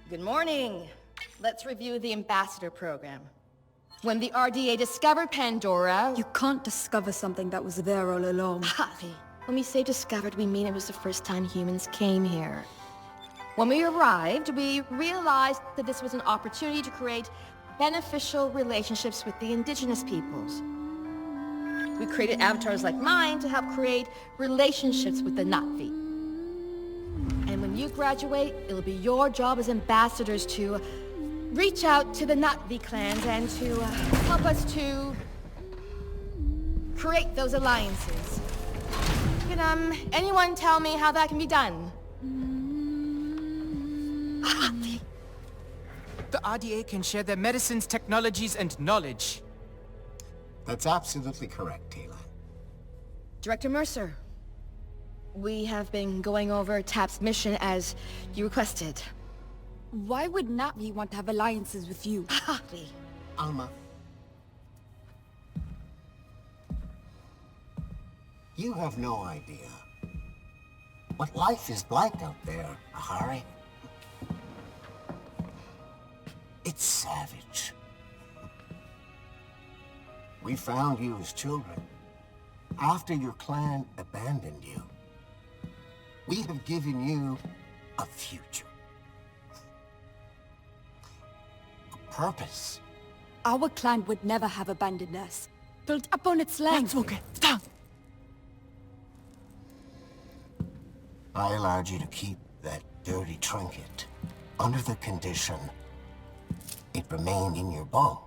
Good morning. Let's review the Ambassador program. When the RDA discovered Pandora... You can't discover something that was there all along. Harvey, when we say discovered, we mean it was the first time humans came here. When we arrived, we realized that this was an opportunity to create beneficial relationships with the indigenous peoples. We created avatars like mine to help create relationships with the Na'vi. And when you graduate, it'll be your job as ambassadors to reach out to the Na'vi clans and to help us to create those alliances. Can anyone tell me how that can be done? The RDA can share their medicines, technologies, and knowledge. That's absolutely correct, Taylor. Director Mercer, we have been going over TAP's mission as you requested. Why would Na'vi want to have alliances with you? Harvey. Alma. You have no idea what life is like out there, Ahari. It's savage. We found you as children after your clan abandoned you. We have given you a future. A purpose. Our clan would never have abandoned us. Built up on its land. I allowed you to keep that dirty trinket under the condition it remained in your bunk,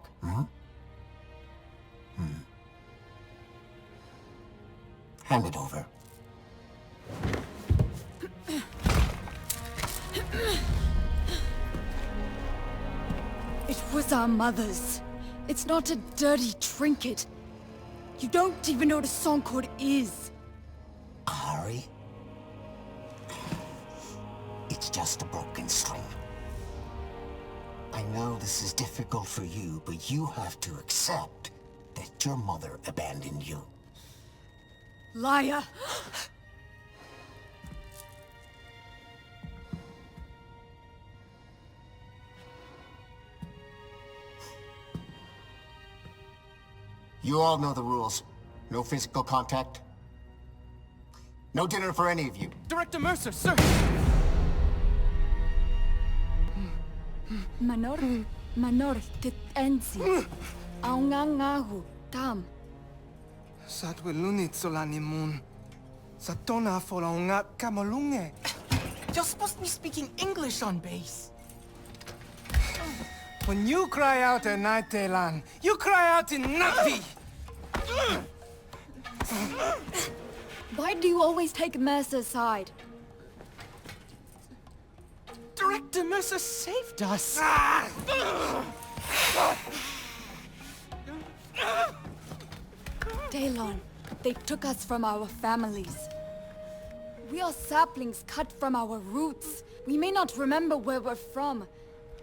Hand it over. It was our mother's. It's not a dirty trinket. You don't even know what a song chord is. Ari? It's just a broken string. I know this is difficult for you, but you have to accept that your mother abandoned you. Liar! You all know the rules. No physical contact. No dinner for any of you. Director Mercer, sir! Manor tit ensi. Aungangahu tam. Satwilunit solani moon. Satona folaunga kamalunge. You're supposed to be speaking English on base. When you cry out at night, Telan, you cry out in Na'vi! Why do you always take Mercer's side? Director Mercer saved us. Daylon, they took us from our families. We are saplings cut from our roots. We may not remember where we're from,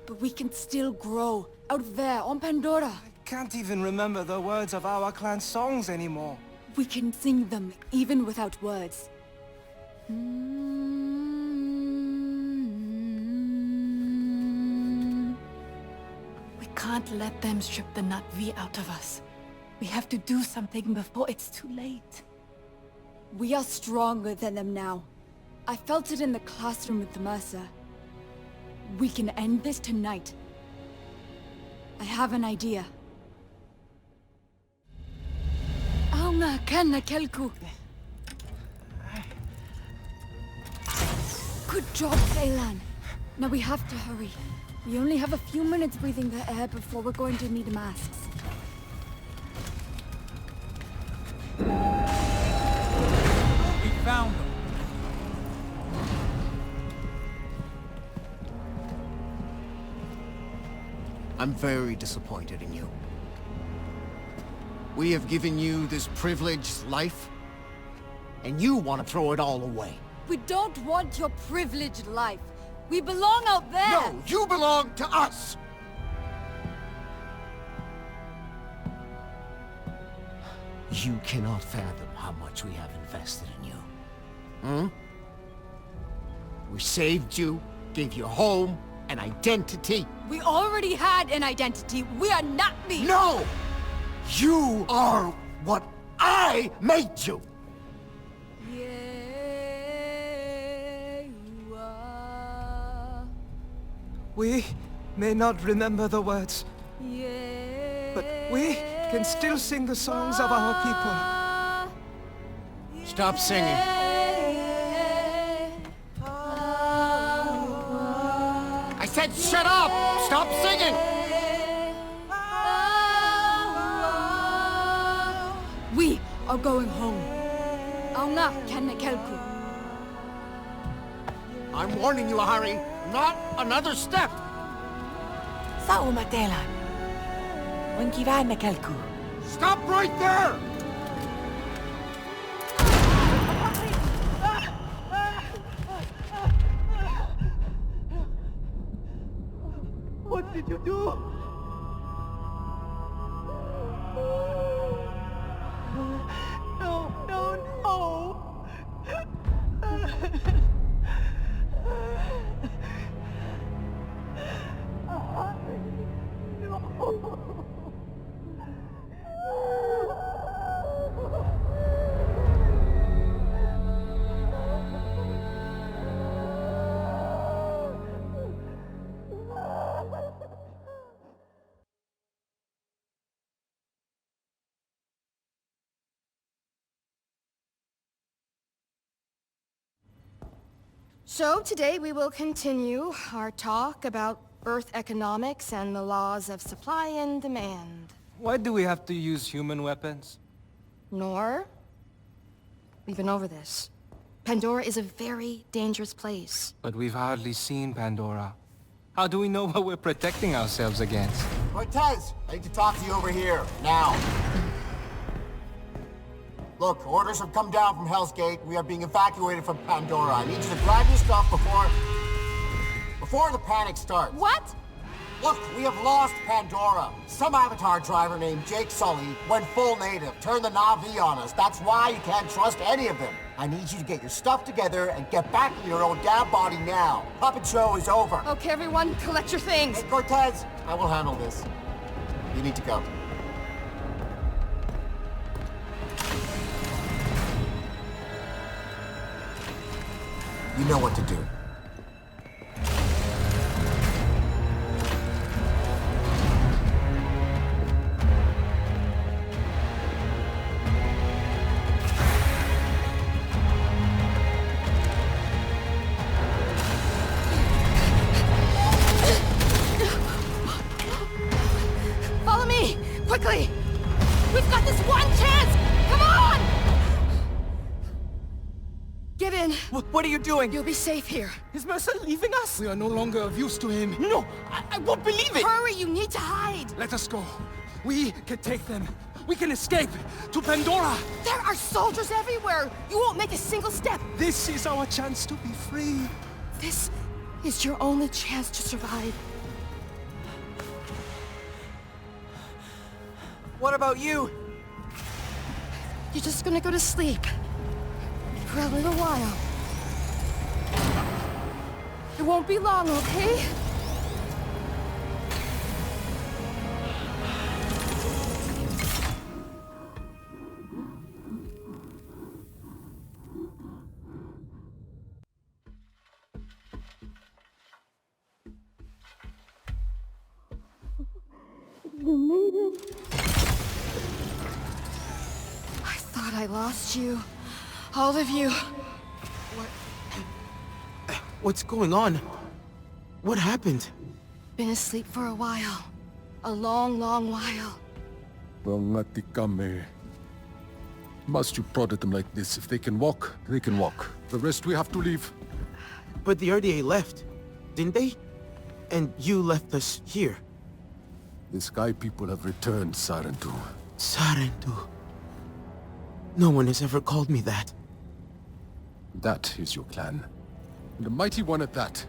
but we can still grow out there on Pandora. I can't even remember the words of our clan songs anymore. We can sing them even without words. We can't let them strip the Na'vi out of us. We have to do something before it's too late. We are stronger than them now. I felt it in the classroom with Mercer. We can end this tonight. I have an idea. Aunga kana kelku. Good job, Thailand. Now we have to hurry. We only have a few minutes breathing the air before we're going to need masks. We found them. I'm very disappointed in you. We have given you this privileged life, and you want to throw it all away. We don't want your privileged life. We belong out there! No, you belong to us! You cannot fathom how much we have invested in you. We saved you, gave you a home, an identity. We already had an identity. We are not the... No! You are what I made you! Yeah, you are. We may not remember the words, Yeah. but we can still sing the songs of our people. Stop singing. I said shut up! Stop singing! We are going home. Aunga Kanekelku. I'm warning you, Harry. Not another step! Sa umatela. Wankiva na kalku. Stop right there! What did you do? No, no, no! So today we will continue our talk about Earth economics and the laws of supply and demand. Why do we have to use human weapons? Nor, we've been over this. Pandora is a very dangerous place. But we've hardly seen Pandora. How do we know what we're protecting ourselves against? Cortez, I need to talk to you over here, now. Look, orders have come down from Hell's Gate. We are being evacuated from Pandora. I need you to grab your stuff before the panic starts. What? Look, we have lost Pandora. Some Avatar driver named Jake Sully went full native, turned the Na'vi on us. That's why you can't trust any of them. I need you to get your stuff together and get back in your own damn body now. Puppet show is over. Okay, everyone, collect your things. Hey, Cortez, I will handle this. You need to go. You know what to do. Follow me! Quickly! We've got this one chance! Come on! Give in. What are you doing? You'll be safe here. Is Mercer leaving us? We are no longer of use to him. No, I won't believe it! Hurry, you need to hide! Let us go. We can take them. We can escape to Pandora. There are soldiers everywhere! You won't make a single step! This is our chance to be free. This is your only chance to survive. What about you? You're just gonna go to sleep. For a little while. It won't be long, okay? You made it. I thought I lost you. All of you. What's going on? What happened? Been asleep for a while. A long, long while. Kame. Must you prod at them like this? If they can walk, they can walk. The rest we have to leave. But the RDA left, didn't they? And you left us here. The Sky people have returned, Sarentu. Sarentu. No one has ever called me that. That is your clan. And a mighty one at that.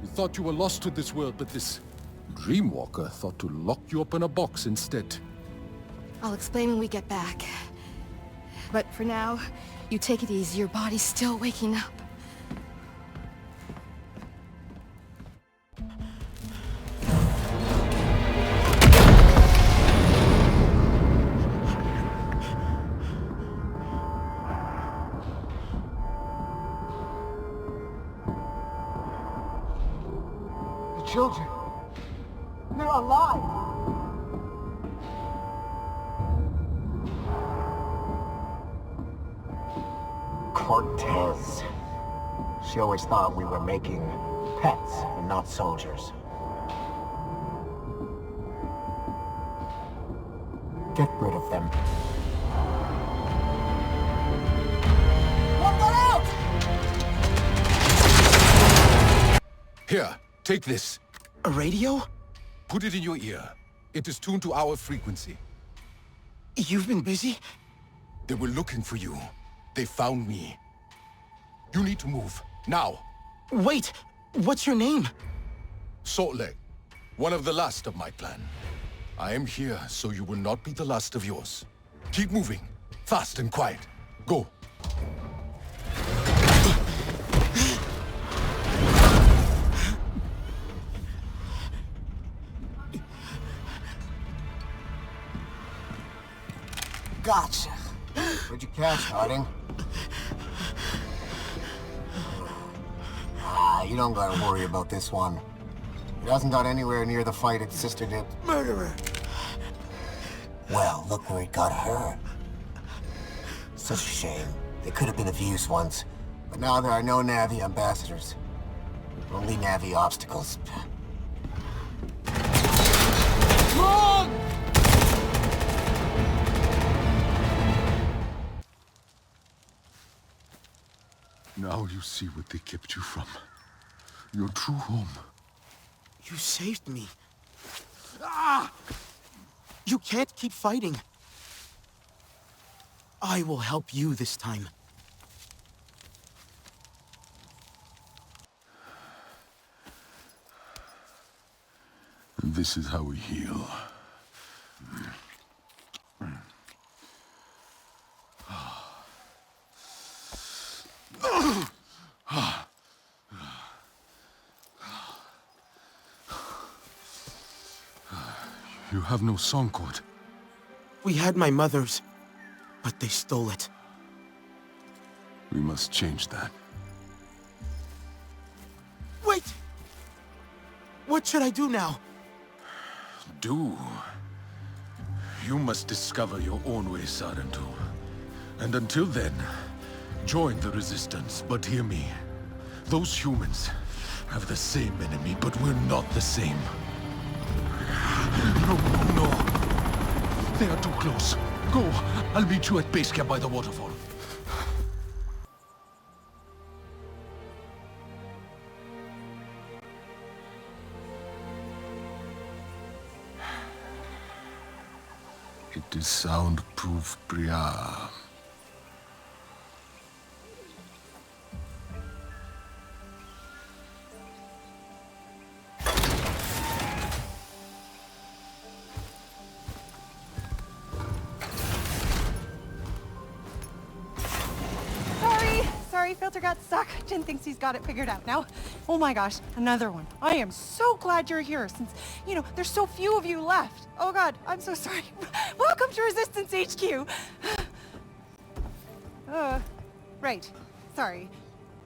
You thought you were lost to this world, but this Dreamwalker thought to lock you up in a box instead. I'll explain when we get back. But for now, you take it easy. Your body's still waking up. children. They're alive. Cortez. She always thought we were making pets and not soldiers. Get rid of them. Here, take this. A radio? Put it in your ear. It is tuned to our frequency. You've been busy? They were looking for you. They found me. You need to move, now. Wait! What's your name? Saltleg, one of the last of my clan. I am here so you will not be the last of yours. Keep moving, fast and quiet. Go. Gotcha. Where'd you catch, Harding? You don't gotta worry about this one. It hasn't got anywhere near the fight its sister did. Murderer! Well, look where it got her. Such a shame. They could have been of use once, but now there are no Na'vi ambassadors. Only Na'vi obstacles. Wrong! Now you see what they kept you from. Your true home. You saved me. Ah! You can't keep fighting. I will help you this time. This is how we heal. You have no song cord. We had my mother's, but they stole it. We must change that. Wait! What should I do now? Do? You must discover your own way, Sarentu. And until then, join the Resistance. But hear me. Those humans have the same enemy, but we're not the same. No. They are too close. Go. I'll meet you at base camp by the waterfall. It is soundproof, Priya. Sorry, filter got stuck. Jin thinks he's got it figured out now. Oh my gosh, another one. I am so glad you're here since, there's so few of you left. Oh god, I'm so sorry. Welcome to Resistance HQ. Right. Sorry.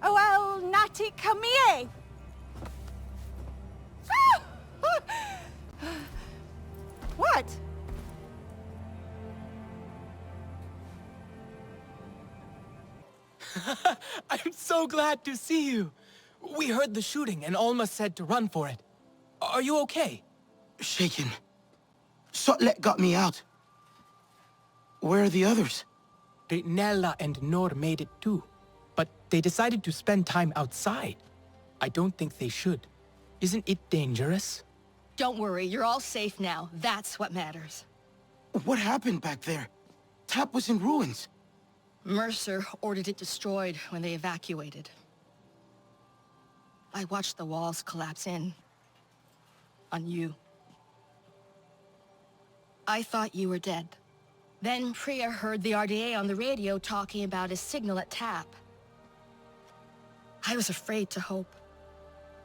Oh, well, Nati Kamie. What? I'm so glad to see you. We heard the shooting and Alma said to run for it. Are you okay? Shaken. Sotlet got me out. Where are the others? Nella and Nor made it too. But they decided to spend time outside. I don't think they should. Isn't it dangerous? Don't worry, you're all safe now. That's what matters. What happened back there? Tap was in ruins. Mercer ordered it destroyed when they evacuated. I watched the walls collapse in. On you. I thought you were dead. Then Priya heard the RDA on the radio talking about a signal at Tap. I was afraid to hope.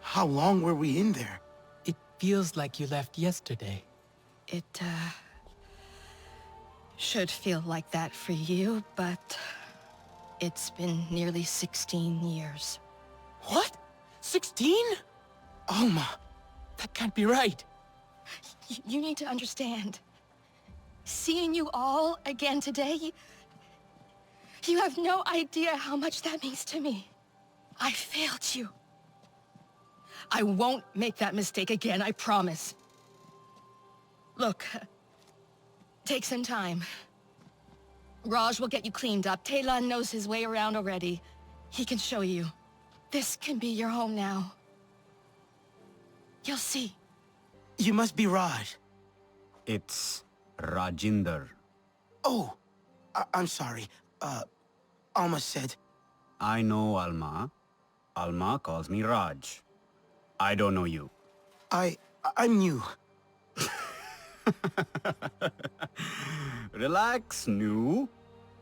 How long were we in there? It feels like you left yesterday. It, should feel like that for you, but it's been nearly 16 years. What? 16? Alma, That can't be right. You need to understand. Seeing you all again today, you have no idea how much that means to me. I failed you. I won't make that mistake again, I promise. Look, take some time. Raj will get you cleaned up. Talon knows his way around already. He can show you. This can be your home now. You'll see. You must be Raj. It's Rajinder. Oh, I'm sorry. Alma said. I know Alma. Alma calls me Raj. I don't know you. I'm new. Relax, new.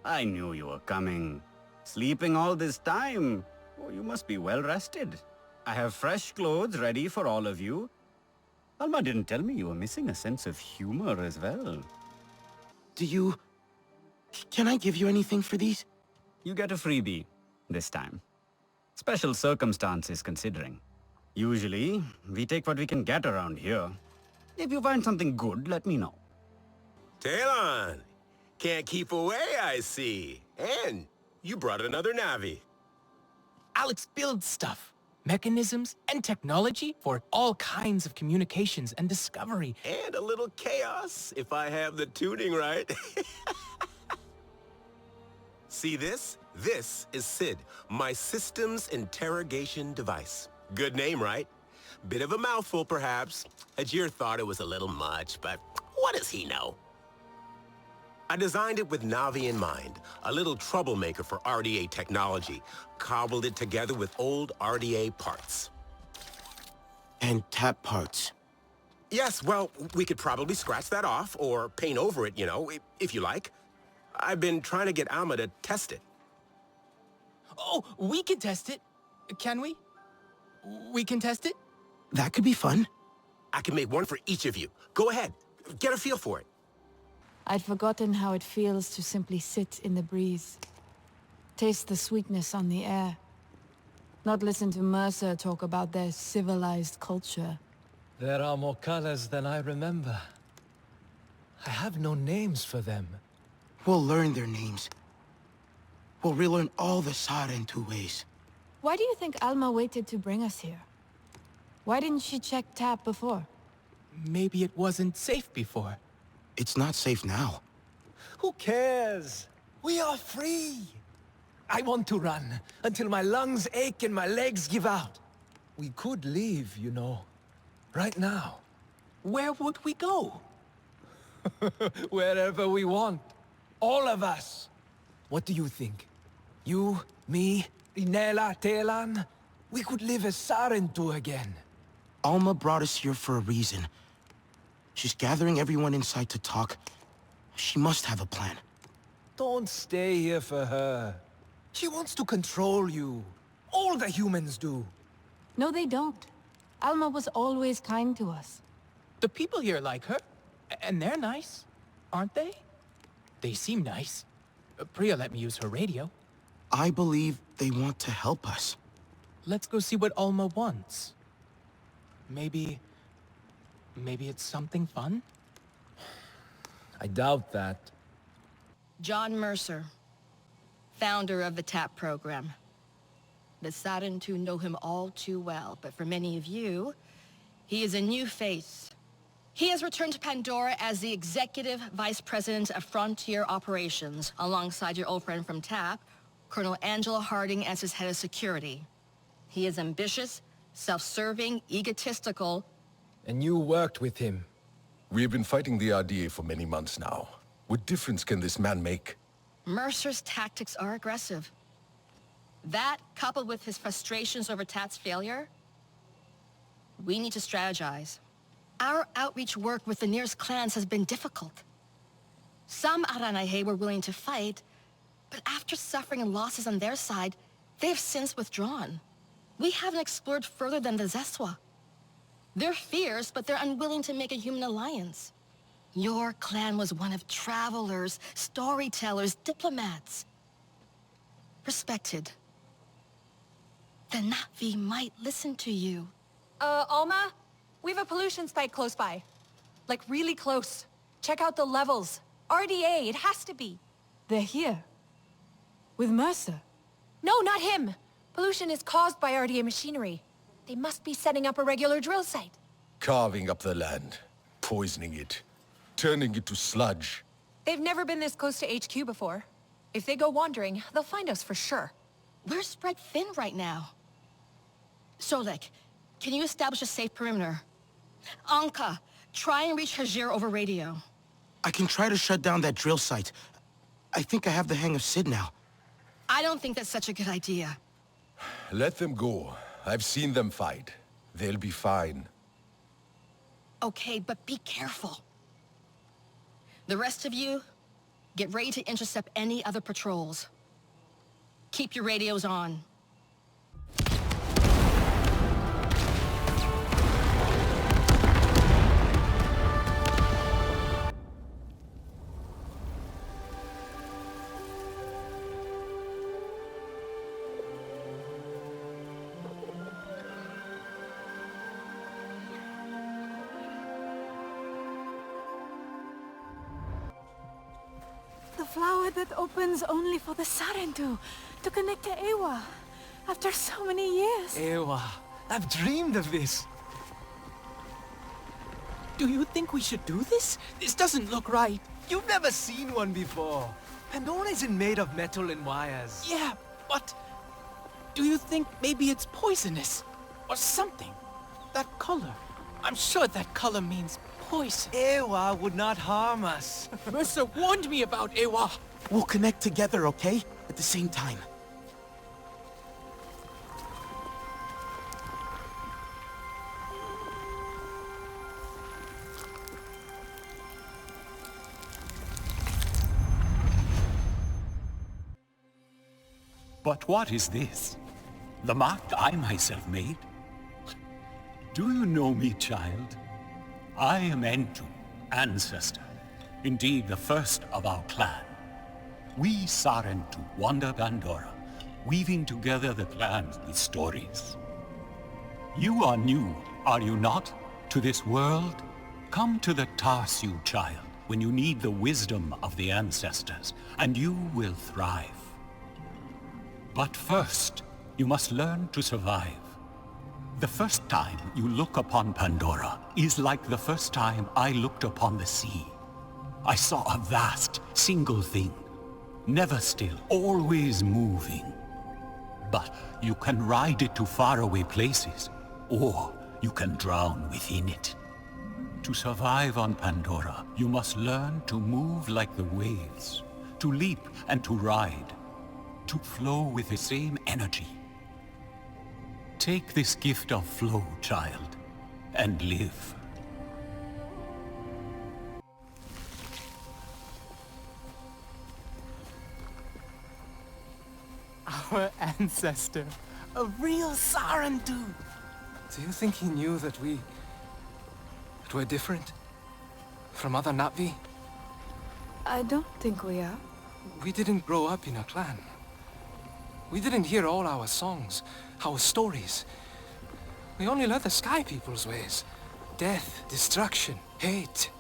I knew you were coming. Sleeping all this time. Oh, you must be well rested. I have fresh clothes ready for all of you. Alma didn't tell me you were missing a sense of humor as well. Can I give you anything for these? You get a freebie this time. Special circumstances considering. Usually, we take what we can get around here. If you find something good, let me know. Talon! Can't keep away, I see. And you brought another Navi. Alex builds stuff. Mechanisms and technology for all kinds of communications and discovery. And a little chaos, if I have the tuning right. See this? This is SID, my Systems Interrogation Device. Good name, right? Bit of a mouthful, perhaps. Ajir thought it was a little much, but what does he know? I designed it with Navi in mind, a little troublemaker for RDA technology. Cobbled it together with old RDA parts. And tap parts. Yes, well, we could probably scratch that off, or paint over it, you know, if you like. I've been trying to get Alma to test it. Oh, we can test it. Can we? We can test it? That could be fun. I can make one for each of you. Go ahead, get a feel for it. I'd forgotten how it feels to simply sit in the breeze. Taste the sweetness on the air. Not listen to Mercer talk about their civilized culture. There are more colors than I remember. I have no names for them. We'll learn their names. We'll relearn all the Sarentu ways. Why do you think Alma waited to bring us here? Why didn't she check Tap before? Maybe it wasn't safe before. It's not safe now. Who cares? We are free. I want to run until my lungs ache and my legs give out. We could leave, you know. Right now. Where would we go? Wherever we want. All of us. What do you think? You, me, Inela, Telan? We could live as Sarentu again. Alma brought us here for a reason. She's gathering everyone inside to talk. She must have a plan. Don't stay here for her. She wants to control you. All the humans do. No, they don't. Alma was always kind to us. The people here like her. And they're nice, aren't they? They seem nice. Priya let me use her radio. I believe they want to help us. Let's go see what Alma wants. Maybe it's something fun? I doubt that. John Mercer, founder of the TAP program. The Sarentu know him all too well, but for many of you, he is a new face. He has returned to Pandora as the Executive Vice President of Frontier Operations, alongside your old friend from TAP, Colonel Angela Harding, as his head of security. He is ambitious, self-serving, egotistical. And you worked with him. We have been fighting the RDA for many months now. What difference can this man make? Mercer's tactics are aggressive. That, coupled with his frustrations over TAP's failure, we need to strategize. Our outreach work with the nearest clans has been difficult. Some Aranahe were willing to fight, but after suffering losses on their side, they have since withdrawn. We haven't explored further than the Zeswa. They're fierce, but they're unwilling to make a human alliance. Your clan was one of travelers, storytellers, diplomats. Respected. The Na'vi might listen to you. Alma? We have a pollution spike close by. Like, really close. Check out the levels. RDA, it has to be. They're here. With Mercer. No, not him. Pollution is caused by RDA machinery. They must be setting up a regular drill site. Carving up the land, poisoning it, turning it to sludge. They've never been this close to HQ before. If they go wandering, they'll find us for sure. We're spread thin right now. Solek, can you establish a safe perimeter? Anka, try and reach Hajir over radio. I can try to shut down that drill site. I think I have the hang of Sid now. I don't think that's such a good idea. Let them go. I've seen them fight. They'll be fine. Okay, but be careful. The rest of you, get ready to intercept any other patrols. Keep your radios on. The flower that opens only for the Sarentu to connect to Ewa after so many years. Ewa, I've dreamed of this. Do you think we should do this? This doesn't look right. You've never seen one before. Pandora isn't made of metal and wires. Yeah, but do you think maybe it's poisonous? Or something? That color. I'm sure that color means poison. Ewa would not harm us. Mercer warned me about Ewa. We'll connect together, okay? At the same time. But what is this? The mark I myself made? Do you know me, child? I am Entu, ancestor. Indeed, the first of our clan. We Sarentu wander Pandora, weaving together the clans with stories. You are new, are you not, to this world? Come to the Tarsu, child, when you need the wisdom of the ancestors, and you will thrive. But first, you must learn to survive. The first time you look upon Pandora is like the first time I looked upon the sea. I saw a vast, single thing, never still, always moving. But you can ride it to faraway places, or you can drown within it. To survive on Pandora, you must learn to move like the waves, to leap and to ride, to flow with the same energy. Take this gift of flow, child, and live. Our ancestor, a real Sarentu. Do you think he knew that we're different? From other Na'vi? I don't think we are. We didn't grow up in a clan. We didn't hear all our songs, our stories. We only learned the Sky People's ways. Death, destruction, hate.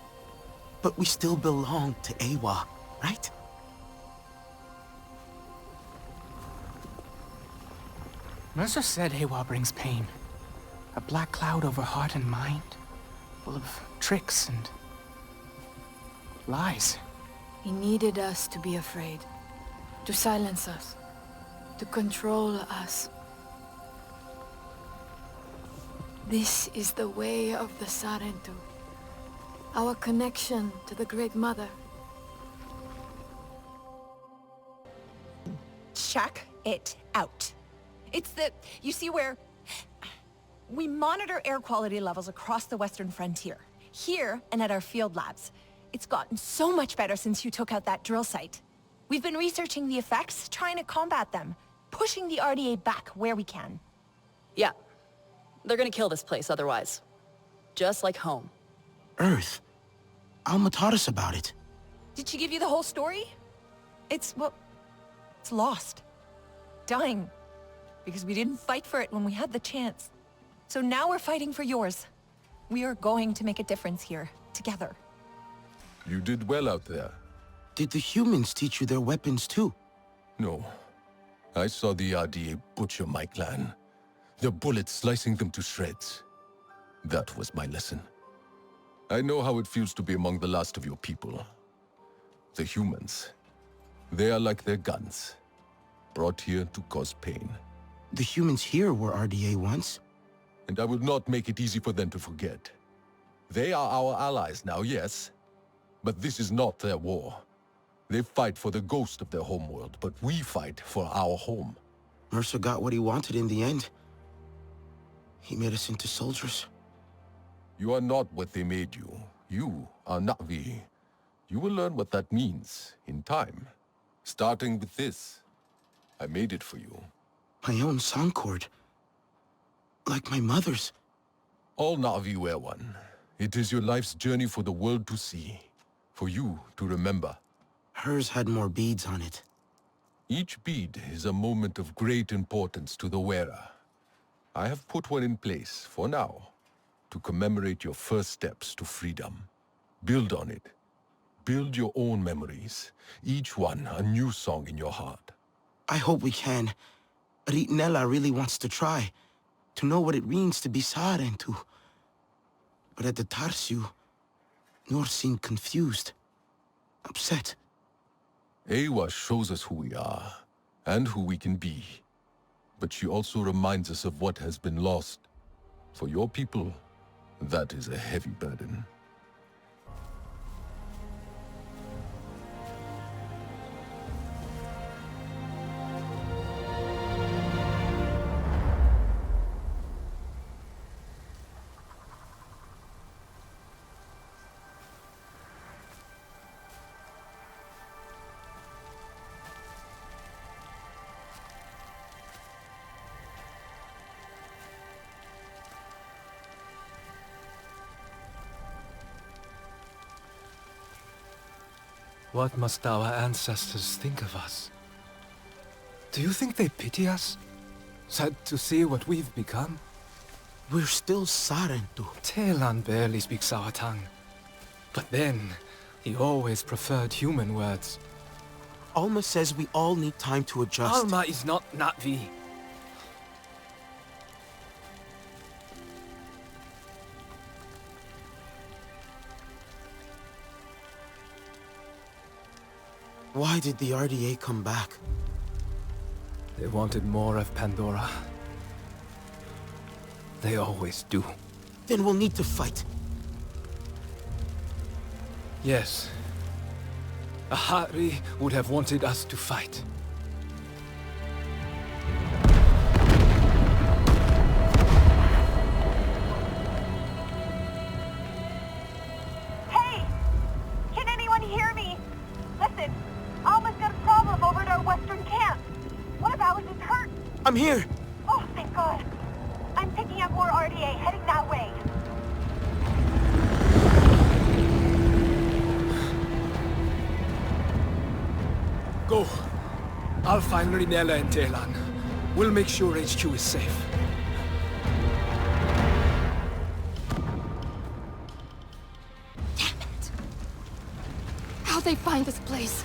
But we still belong to Ewa, right? Mercer said Ewa brings pain. A black cloud over heart and mind, full of tricks and lies. He needed us to be afraid, to silence us, to control us. This is the way of the Sarentu, our connection to the Great Mother. Check it out. It's the... You see where... We monitor air quality levels across the western frontier. Here and at our field labs. It's gotten so much better since you took out that drill site. We've been researching the effects, trying to combat them. Pushing the RDA back where we can. Yeah. They're gonna kill this place otherwise. Just like home. Earth. Alma taught us about it. Did she give you the whole story? It's, well... It's lost. Dying. Because we didn't fight for it when we had the chance. So now we're fighting for yours. We are going to make a difference here, together. You did well out there. Did the humans teach you their weapons too? No. I saw the RDA butcher my clan. Their bullets slicing them to shreds. That was my lesson. I know how it feels to be among the last of your people. The humans. They are like their guns. Brought here to cause pain. The humans here were RDA once. And I will not make it easy for them to forget. They are our allies now, yes. But this is not their war. They fight for the ghost of their homeworld, but we fight for our home. Mercer got what he wanted in the end. He made us into soldiers. You are not what they made you. You are Na'vi. You will learn what that means in time. Starting with this. I made it for you. My own song cord. Like my mother's. All Na'vi wear one. It is your life's journey for the world to see. For you to remember. Hers had more beads on it. Each bead is a moment of great importance to the wearer. I have put one in place, for now, to commemorate your first steps to freedom. Build on it. Build your own memories, each one a new song in your heart. I hope we can. Ritnella really wants to try, to know what it means to be Saarentu. But at the Tarsiu, Noor seemed confused, upset. Ewa shows us who we are, and who we can be. But she also reminds us of what has been lost. For your people, that is a heavy burden. What must our ancestors think of us? Do you think they pity us? Sad to see what we've become? We're still Saarentu. Telan barely speaks our tongue. But then, he always preferred human words. Alma says we all need time to adjust. Alma is not Na'vi. Why did the RDA come back? They wanted more of Pandora. They always do. Then we'll need to fight. Yes. Ahari would have wanted us to fight. Hey! Can anyone hear me? Listen, Alma's got a problem over at our western camp. One of ours is hurt. I'm here! Oh, thank God. I'm picking up more RDA heading that way. Go. I'll find Rinella and Telan. We'll make sure HQ is safe. How'd they find this place?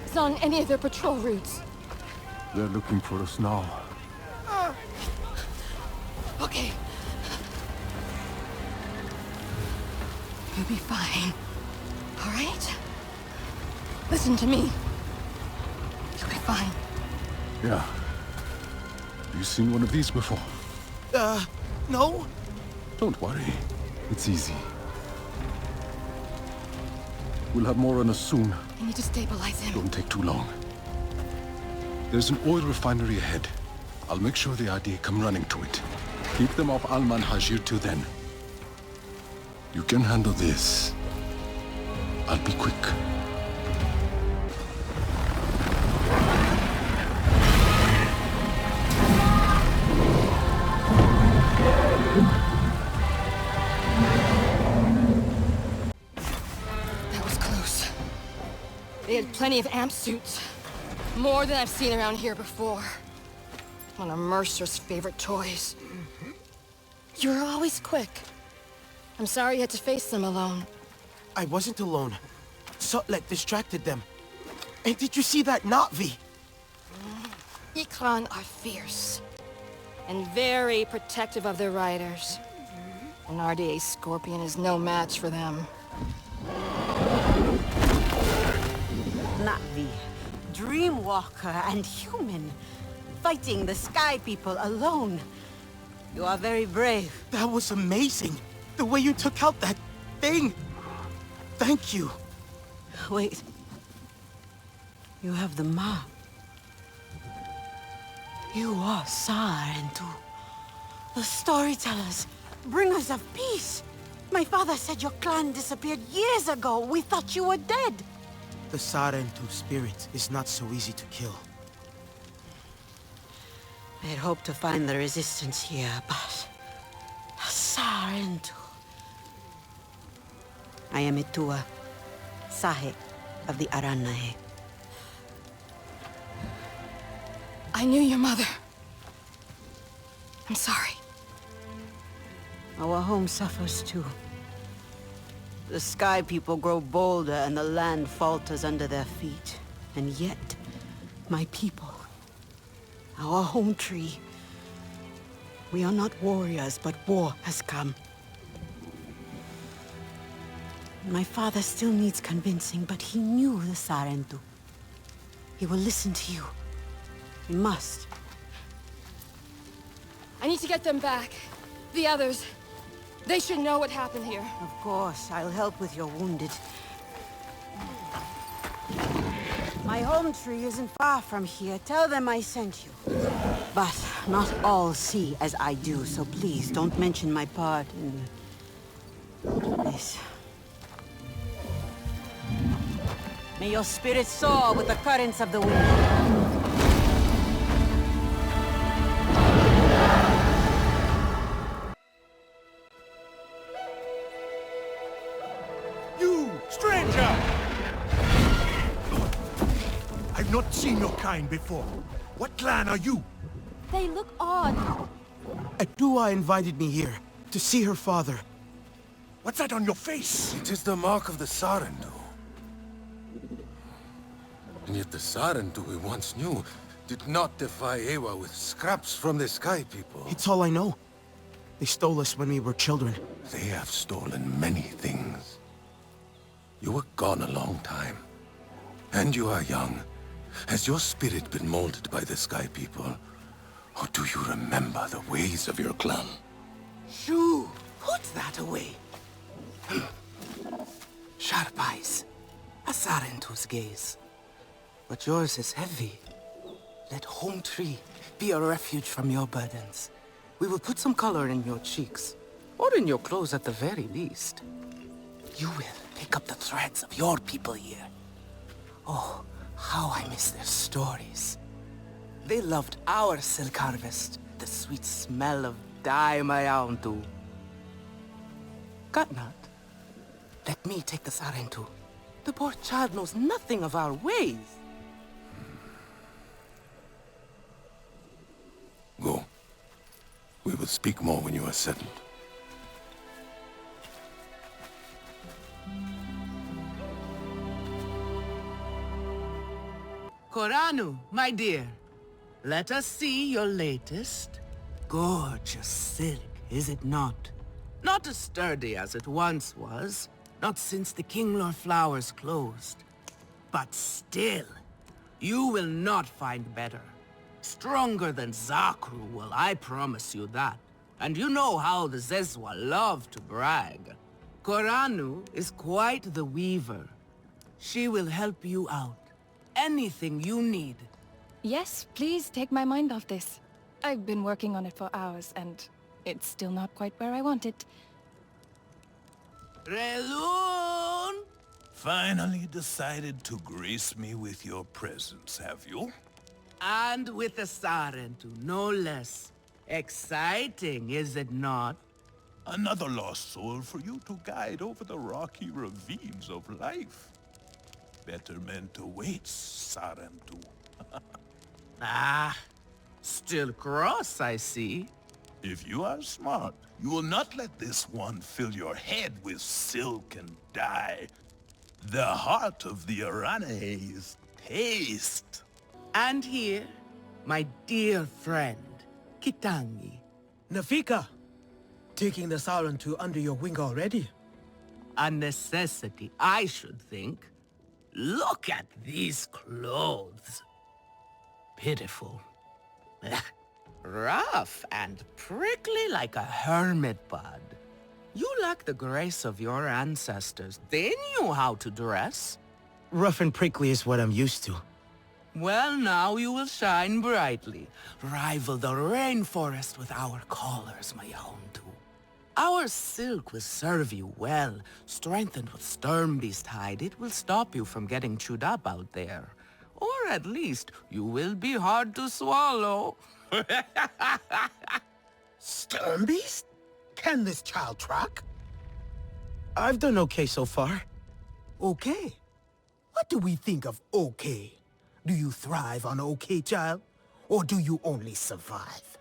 It's not on any of their patrol routes. They're looking for us now. Okay. You'll be fine. All right? Listen to me. You'll be fine. Yeah. You seen one of these before? No? Don't worry. It's easy. We'll have more on us soon. I need to stabilize him. Don't take too long. There's an oil refinery ahead. I'll make sure the RDA come running to it. Keep them off Alman Hajir till then. You can handle this. I'll be quick. That was close. They had plenty of amp suits. More than I've seen around here before. One of Mercer's favorite toys. You were always quick. I'm sorry you had to face them alone. I wasn't alone. Sutlek distracted them. And did you see that Na'vi? Ikran are fierce. And very protective of their riders. An RDA Scorpion is no match for them. Na'vi, Dreamwalker and human, fighting the Sky People alone. You are very brave. That was amazing. The way you took out that thing. Thank you. Wait. You have the map. You are Sarentu. The storytellers, bringers of peace. My father said your clan disappeared years ago. We thought you were dead. The Sarentu spirit is not so easy to kill. I had hoped to find the resistance here, but... Sarentu. I am Itua, Sahe of the Aranae. I knew your mother. I'm sorry. Our home suffers too. The Sky People grow bolder and the land falters under their feet. And yet, my people, our home tree, we are not warriors, but war has come. My father still needs convincing, but he knew the Sarentu. He will listen to you. He must. I need to get them back. The others. They should know what happened here. Of course, I'll help with your wounded. My home tree isn't far from here. Tell them I sent you. But not all see as I do, so please don't mention my part in this. May your spirit soar with the currents of the wind. Stranger! I've not seen your kind before. What clan are you? They look odd. Adua invited me here to see her father. What's that on your face? It is the mark of the Sarentu. And yet the Sarentu we once knew did not defy Ewa with scraps from the Sky People. It's all I know. They stole us when we were children. They have stolen many things. You were gone a long time. And you are young. Has your spirit been molded by the Sky People? Or do you remember the ways of your clan? Shoo! Put that away. Sharp eyes. A Sarentu's gaze. But yours is heavy. Let Home Tree be a refuge from your burdens. We will put some color in your cheeks. Or in your clothes at the very least. You will pick up the threads of your people here. Oh, how I miss their stories. They loved our silk harvest, the sweet smell of dye mayauntu. Katnat, let me take the Sarentu. The poor child knows nothing of our ways. Go. We will speak more when you are settled. Koranu, my dear, let us see your latest. Gorgeous silk, is it not? Not as sturdy as it once was, not since the Kinglor flowers closed. But still, you will not find better. Stronger than Zakru will, I promise you that. And you know how the Zezwa love to brag. Koranu is quite the weaver. She will help you out. Anything you need. Yes, please take my mind off this. I've been working on it for hours, and it's still not quite where I want it. Relun! Finally decided to grace me with your presence, have you? And with the Sarentu, no less. Exciting, is it not? Another lost soul for you to guide over the rocky ravines of life. Betterment awaits, Sarentu. Ah, still cross, I see. If you are smart, you will not let this one fill your head with silk and dye. The heart of the Arane is taste. And here, my dear friend, Kitangi. Nafika, taking the Sarantu under your wing already? A necessity, I should think. Look at these clothes. Pitiful. Rough and prickly like a hermit bud. You lack the grace of your ancestors. They knew how to dress. Rough and prickly is what I'm used to. Well, now you will shine brightly. Rival the rainforest with our collars, my Houndu. Our silk will serve you well. Strengthened with Sternbeast hide, it will stop you from getting chewed up out there. Or at least, you will be hard to swallow. Sternbeast? Can this child track? I've done okay so far. Okay? What do we think of okay? Do you thrive on okay, child? Or do you only survive?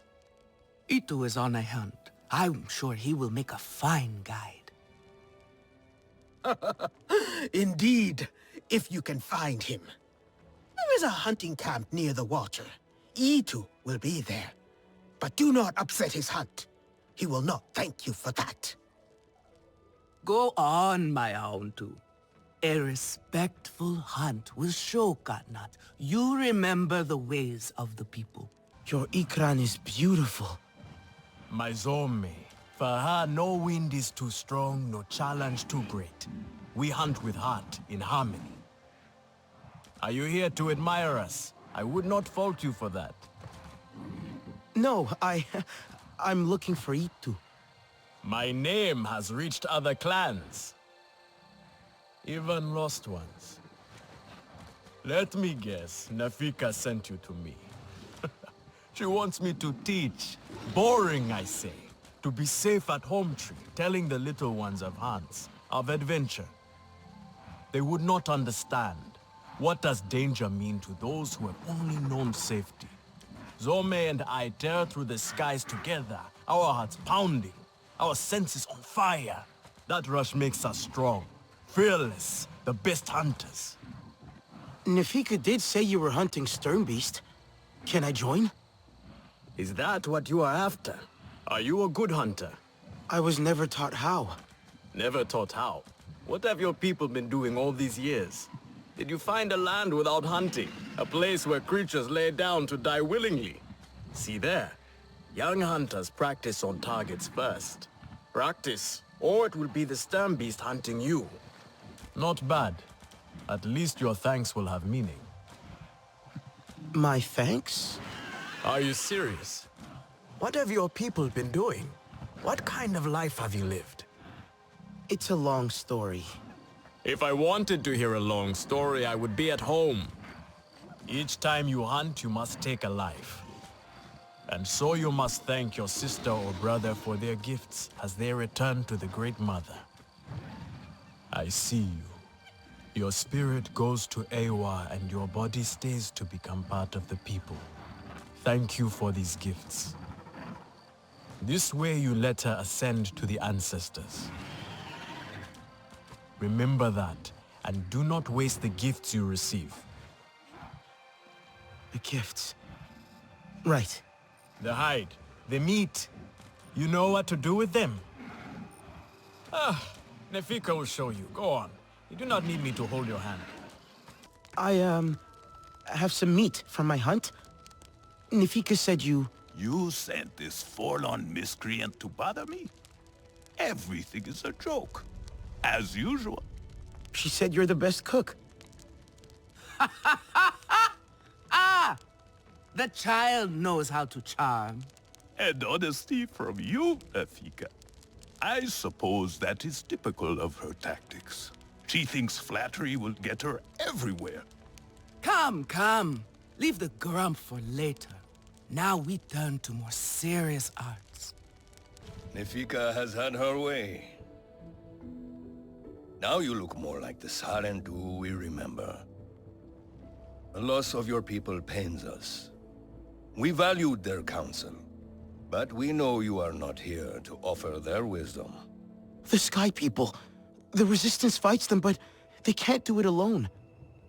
Itu is on a hunt. I'm sure he will make a fine guide. Indeed, if you can find him. There is a hunting camp near the water. Itu will be there. But do not upset his hunt. He will not thank you for that. Go on, my Houndu. A respectful hunt will show Katnat you remember the ways of the people. Your Ikran is beautiful. My Zome, for her no wind is too strong, no challenge too great. We hunt with heart, in harmony. Are you here to admire us? I would not fault you for that. No, I'm looking for Itu. My name has reached other clans. Even lost ones. Let me guess, Nafika sent you to me. She wants me to teach. Boring, I say. To be safe at home tree, telling the little ones of hunts, of adventure. They would not understand. What does danger mean to those who have only known safety? Zome and I tear through the skies together, our hearts pounding, our senses on fire. That rush makes us strong, fearless, the best hunters. Nafika did say you were hunting Sternbeast. Can I join? Is that what you are after? Are you a good hunter? I was never taught how. Never taught how? What have your people been doing all these years? Did you find a land without hunting? A place where creatures lay down to die willingly? See there. Young hunters practice on targets first. Practice, or it will be the Sternbeast hunting you. Not bad. At least your thanks will have meaning. My thanks? Are you serious? What have your people been doing? What kind of life have you lived? It's a long story. If I wanted to hear a long story, I would be at home. Each time you hunt, you must take a life. And so you must thank your sister or brother for their gifts as they return to the Great Mother. I see you. Your spirit goes to Ewa and your body stays to become part of the people. Thank you for these gifts. This way you let her ascend to the ancestors. Remember that, and do not waste the gifts you receive. The gifts. Right. The hide, the meat. You know what to do with them? Nefika will show you. Go on. You do not need me to hold your hand. I have some meat from my hunt. Nefika said you... You sent this forlorn miscreant to bother me? Everything is a joke. As usual. She said you're the best cook. Ah! The child knows how to charm. And honesty from you, Nafika. I suppose that is typical of her tactics. She thinks flattery will get her everywhere. Come. Leave the grump for later. Now we turn to more serious arts. Nefika has had her way. Now you look more like the Sarentu we remember. The loss of your people pains us. We valued their counsel, But we know you are not here to offer their wisdom. The Sky People. The Resistance fights them, but they can't do it alone.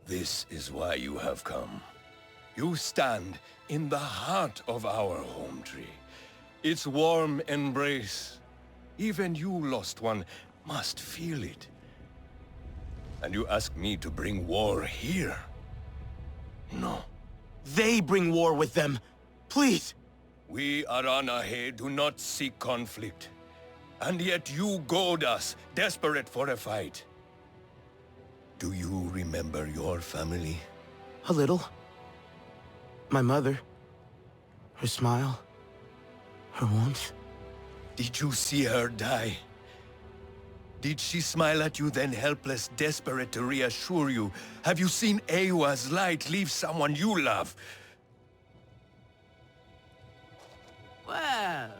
This is why you have come. You stand in the heart of our home tree. Its warm embrace. Even you, lost one, must feel it. And you ask me to bring war here? No. They bring war with them. Please. We, Aranahe, do not seek conflict. And yet you goad us, desperate for a fight. Do you remember your family? A little. My mother. Her smile. Her warmth. Did you see her die? Did she smile at you then helpless, desperate to reassure you? Have you seen Ewa's light leave someone you love? Well,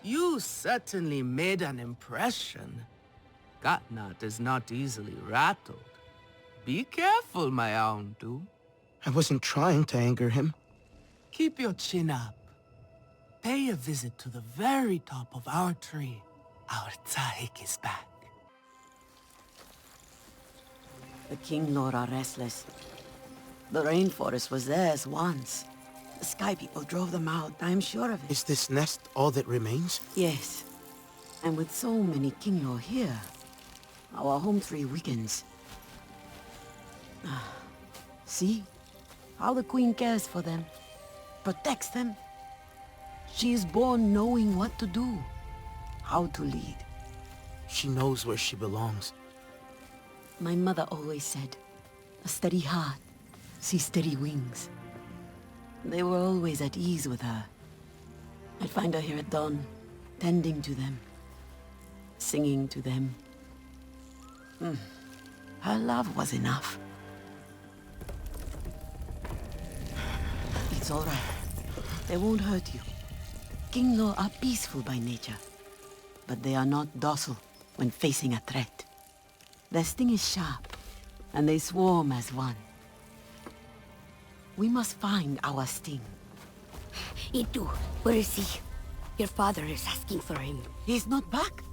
you certainly made an impression. Gatnat is not easily rattled. Be careful, my Aundu. I wasn't trying to anger him. Keep your chin up. Pay a visit to the very top of our tree. Our Tsahik is back. The King Lord are restless. The rainforest was theirs once. The Sky People drove them out, I'm sure of it. Is this nest all that remains? Yes. And with so many King Lord here, our home tree weakens. See? How the Queen cares for them. Protects them. She is born knowing what to do. How to lead. She knows where she belongs. My mother always said, a steady heart sees steady wings. They were always at ease with her. I'd find her here at dawn, tending to them, singing to them. Her love was enough. It's all right. They won't hurt you. Kinglo are peaceful by nature, but they are not docile when facing a threat. Their sting is sharp, and they swarm as one. We must find our sting. Itu, where is he? Your father is asking for him. He's not back.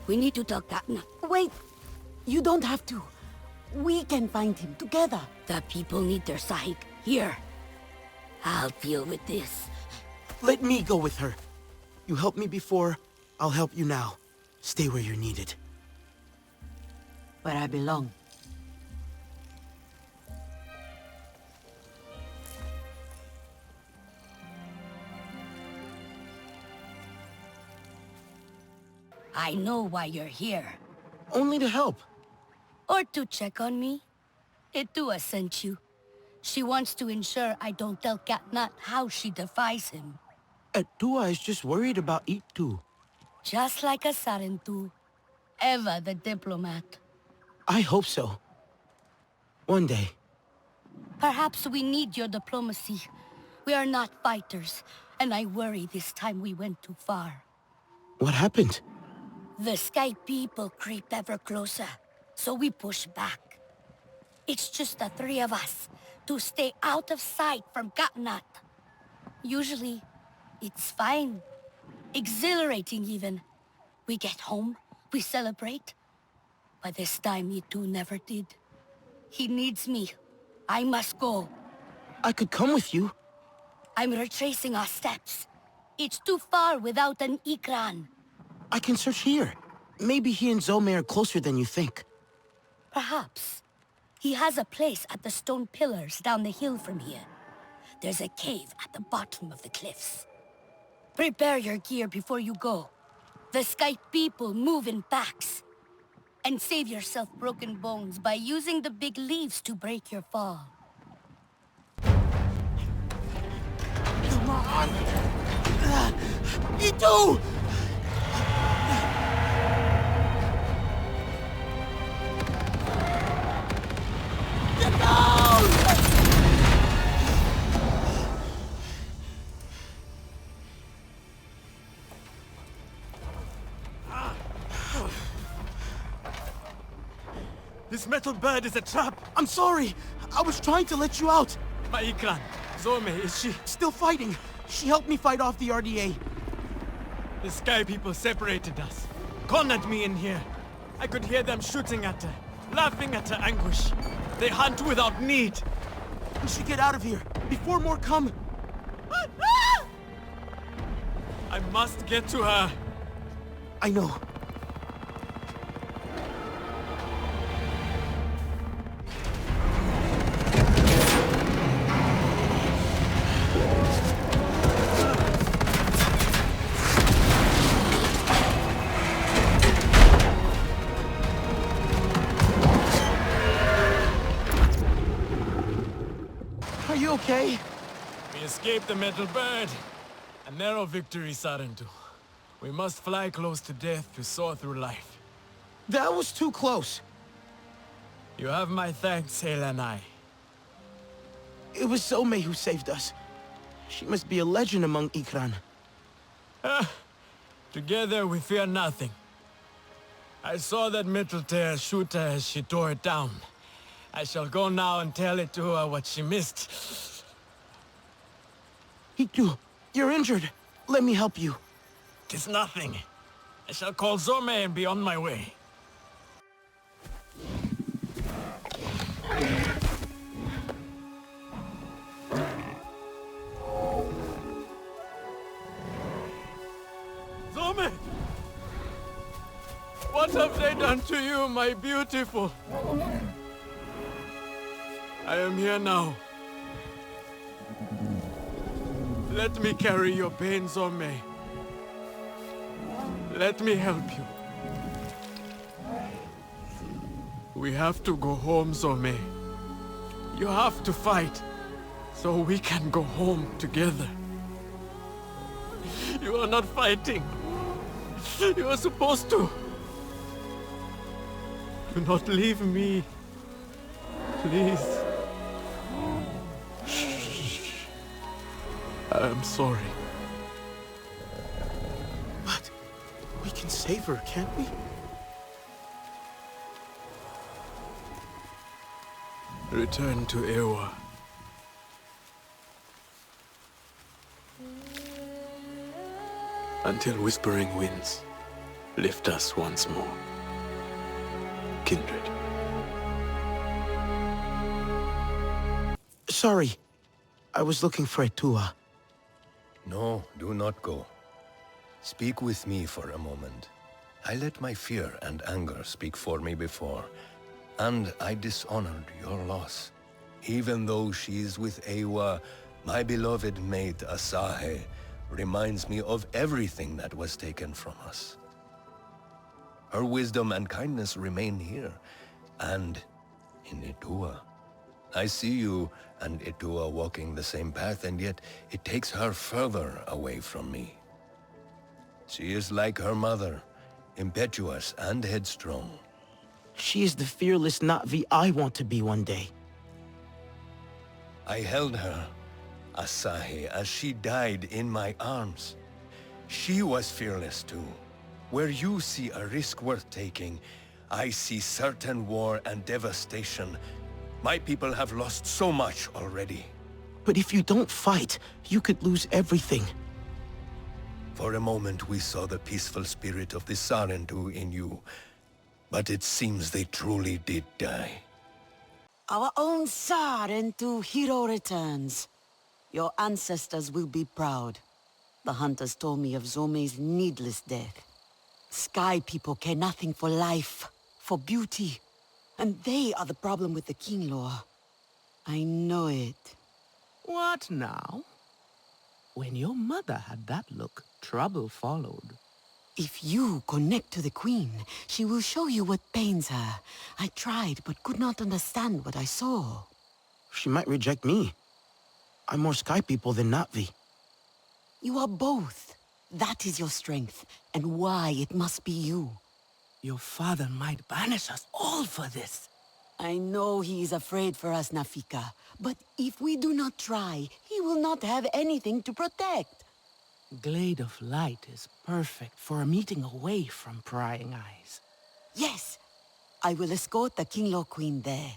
We need to talk Gatna. Wait! You don't have to. We can find him together. The people need their Sahik here. I'll deal with this. Let me go with her. You helped me before, I'll help you now. Stay where you're needed. Where I belong. I know why you're here. Only to help. Or to check on me. Itua sent you. She wants to ensure I don't tell Gatnat how she defies him. Itua is just worried about Itu. Just like a Sarentu. Eva the diplomat. I hope so. One day. Perhaps we need your diplomacy. We are not fighters, and I worry this time we went too far. What happened? The Sky People creep ever closer, so we push back. It's just the three of us, to stay out of sight from Gatnat. Usually, it's fine. Exhilarating even. We get home, we celebrate. But this time Itu never did. He needs me. I must go. I could come with you. I'm retracing our steps. It's too far without an Ikran. I can search here. Maybe he and Zome are closer than you think. Perhaps. He has a place at the stone pillars down the hill from here. There's a cave at the bottom of the cliffs. Prepare your gear before you go. The Sky People move in packs. And save yourself broken bones by using the big leaves to break your fall. Come on! Itu! Get down! This metal bird is a trap! I'm sorry! I was trying to let you out! My Ikran, Zome, is she... Still fighting! She helped me fight off the RDA. The Sky People separated us. Cornered me in here. I could hear them shooting at her, laughing at her anguish. They hunt without need. We should get out of here, before more come. I must get to her. I know. Are you okay? We escaped the metal bird. A narrow victory, Sarentu. We must fly close to death to soar through life. That was too close. You have my thanks, Helenai. It was Zome who saved us. She must be a legend among Ikran. Together we fear nothing. I saw that metal tear shoot her as she tore it down. I shall go now and tell it to her what she missed. Hitu, you're injured. Let me help you. 'Tis nothing. I shall call Zome and be on my way. Zome! What have they done to you, my beautiful? I am here now. Let me carry your pain, Zome. Let me help you. We have to go home, Zome. You have to fight, so we can go home together. You are not fighting. You are supposed to. Do not leave me. Please. I am sorry. But we can save her, can't we? Return to Ewa. Until whispering winds lift us once more. Kindred. Sorry. I was looking for Etua. No, do not go. Speak with me for a moment. I let my fear and anger speak for me before, and I dishonored your loss. Even though she is with Ewa, my beloved mate Asahe reminds me of everything that was taken from us. Her wisdom and kindness remain here, and in Etua. I see you and Etua walking the same path, and yet it takes her further away from me. She is like her mother, impetuous and headstrong. She is the fearless Na'vi I want to be one day. I held her, Asahi, as she died in my arms. She was fearless too. Where you see a risk worth taking, I see certain war and devastation. My people have lost so much already. But if you don't fight, you could lose everything. For a moment we saw the peaceful spirit of the Sarentu in you, but it seems they truly did die. Our own Sarentu hero returns. Your ancestors will be proud. The hunters told me of Zome's needless death. Sky people care nothing for life, for beauty. And they are the problem with the King Law. I know it. What now? When your mother had that look, trouble followed. If you connect to the Queen, she will show you what pains her. I tried, but could not understand what I saw. She might reject me. I'm more Sky people than Na'vi. You are both. That is your strength, and why it must be you. Your father might banish us all for this. I know he is afraid for us, Nafika. But if we do not try, he will not have anything to protect. Glade of Light is perfect for a meeting away from prying eyes. Yes, I will escort the Kinglaw Queen there.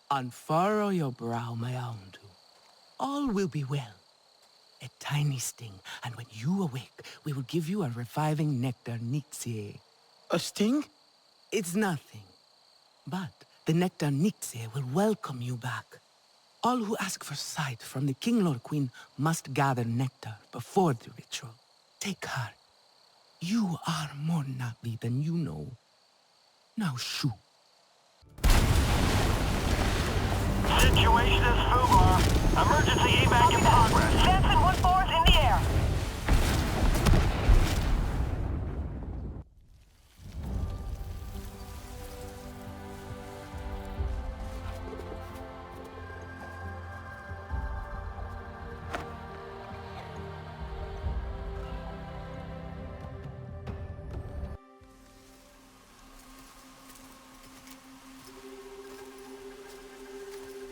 Unfurrow your brow, my Aundu. All will be well. tiny sting, and when you awake, we will give you a reviving nectar nixie. A sting? It's nothing. But the nectar nixie will welcome you back. All who ask for sight from the King Lord Queen must gather nectar before the ritual. Take heart. You are more Navi than you know. Now shoo. Situation is FUBAR. Emergency evac in progress. Jensen 1-4 is in the air.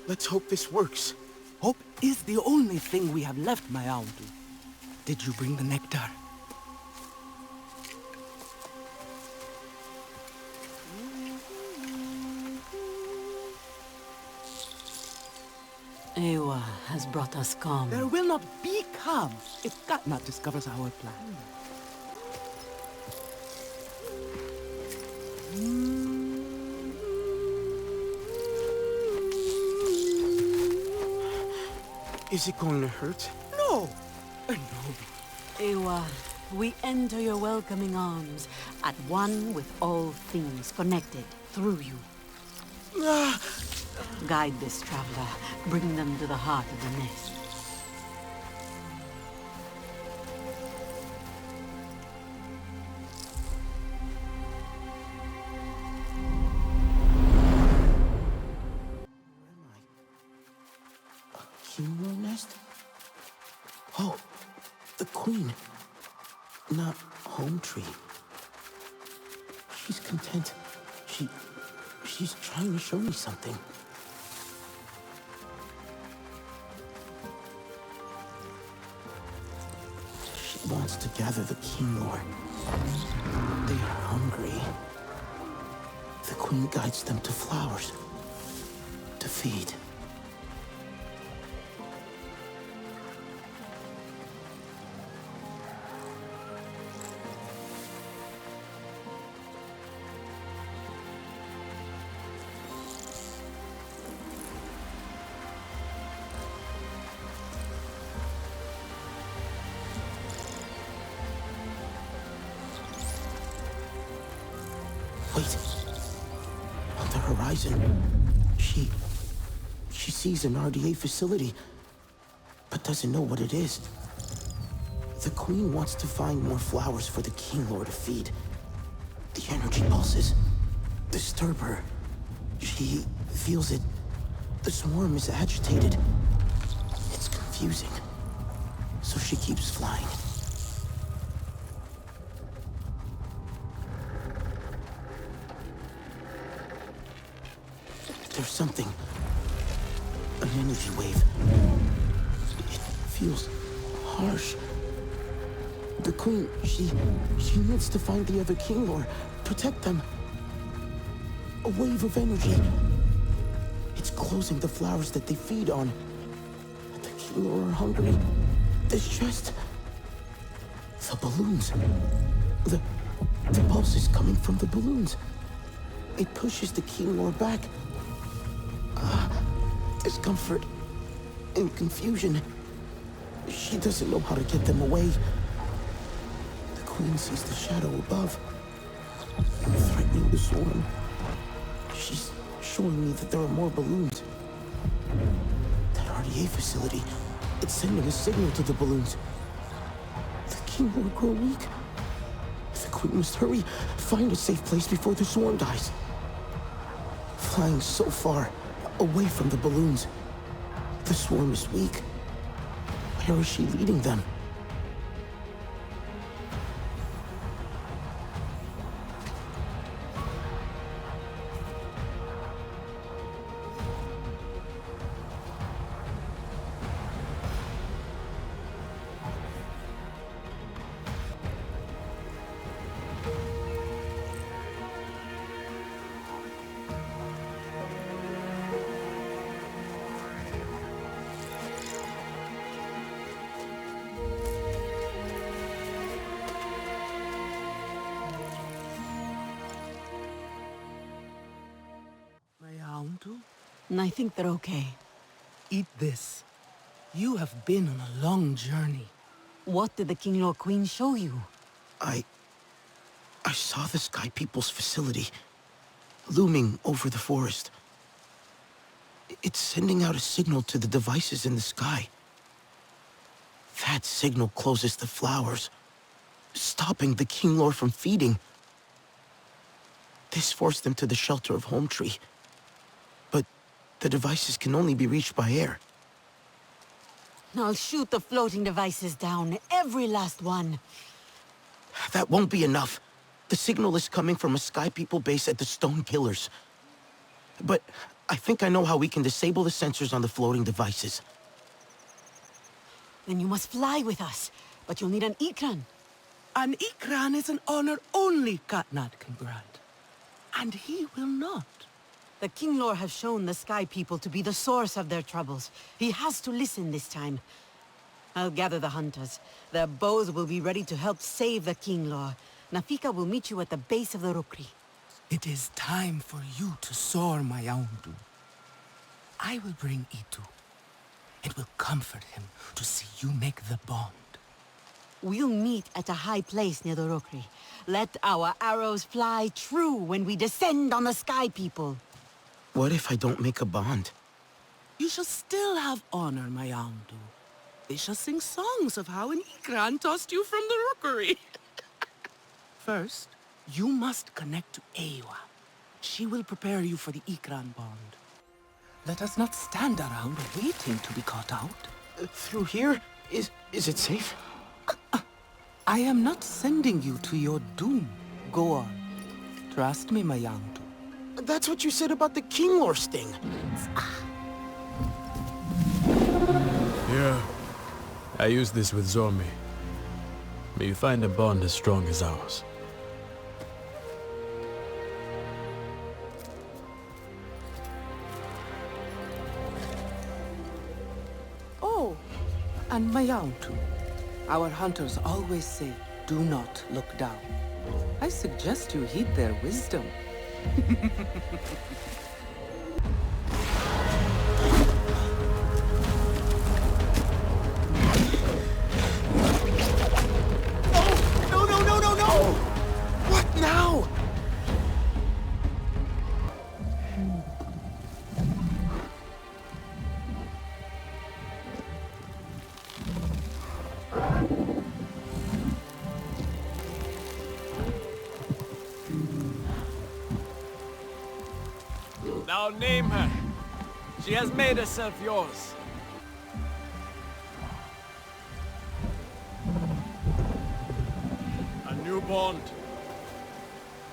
Let's hope this works. Hope is the only thing we have left, my aunt. Did you bring the nectar? Ewa has brought us calm. There will not be calm if Katnat discovers our plan. Is it going to hurt? No! No. Ewa, we enter your welcoming arms, at one with all things connected through you. Guide this traveler, bring them to the heart of the nest. Kinglor nest? Oh, the queen. Not home tree. She's content. She's trying to show me something. She wants to gather the Kinglor. They are hungry. The queen guides them to flowers. To feed. Wait. On the horizon, she sees an RDA facility, but doesn't know what it is. The queen wants to find more flowers for the Kinglor to feed. The energy pulses disturb her. She feels it. The swarm is agitated. It's confusing. So she keeps flying. There's something. An energy wave. It feels harsh. The queen, she needs to find the other Kinglor, protect them. A wave of energy. It's closing the flowers that they feed on. The Kinglor are hungry, distressed. The balloons. The pulse is coming from the balloons. It pushes the Kinglor back. Discomfort and confusion. She doesn't know how to get them away. The queen sees the shadow above, threatening the swarm. She's showing me that there are more balloons. That RDA facility, it's sending a signal to the balloons. The king will grow weak. The queen must hurry, find a safe place before the swarm dies. Flying so far, away from the balloons. The swarm is weak. Where is she leading them? And I think they're okay. Eat this. You have been on a long journey. What did the King Lord Queen show you? I saw the Sky People's facility, looming over the forest. It's sending out a signal to the devices in the sky. That signal closes the flowers, stopping the King Lord from feeding. This forced them to the shelter of Home Tree. But the devices can only be reached by air. I'll shoot the floating devices down, every last one. That won't be enough. The signal is coming from a Sky People base at the Stone Pillars. But I think I know how we can disable the sensors on the floating devices. Then you must fly with us, but you'll need an Ikran. An Ikran is an honor only Katnat can grant. And he will not. The King Lord has shown the Sky People to be the source of their troubles. He has to listen this time. I'll gather the hunters. Their bows will be ready to help save the King Lord. Nafika will meet you at the base of the Rukri. It is time for you to soar, my Aundu. I will bring Itu. It will comfort him to see you make the bond. We'll meet at a high place near the Rukri. Let our arrows fly true when we descend on the Sky People. What if I don't make a bond? You shall still have honor, my Aundu. They shall sing songs of how an Ikran tossed you from the rookery. First, you must connect to Ewa. She will prepare you for the Ikran bond. Let us not stand around waiting to be caught out. Through here? Is it safe? I am not sending you to your doom. Go on. Trust me, my Aundu. That's what you said about the King Lord sting. Here, I use this with Zormi. May you find a bond as strong as ours. Oh, and my Aundu. Our hunters always say, do not look down. I suggest you heed their wisdom. No! What now? Now name her. She has made herself yours. A new bond.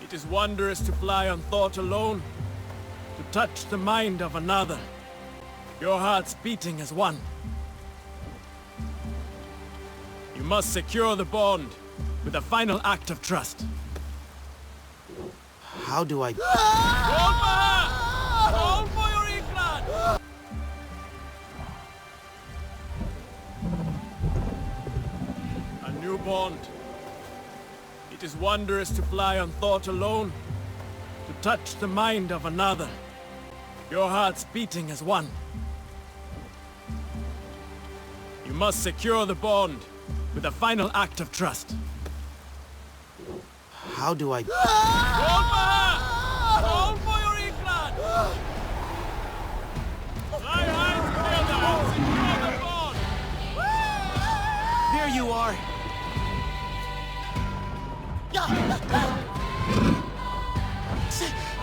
It is wondrous to fly on thought alone, to touch the mind of another. Your hearts beating as one. You must secure the bond with a final act of trust. How do I... Roll for her! Roll for your Ikran! A new bond. It is wondrous to fly on thought alone, to touch the mind of another. Your hearts beating as one. You must secure the bond with a final act of trust. How do I... Roll for her! Roll for your Ikran! Fly high together and secure the bond! There you are!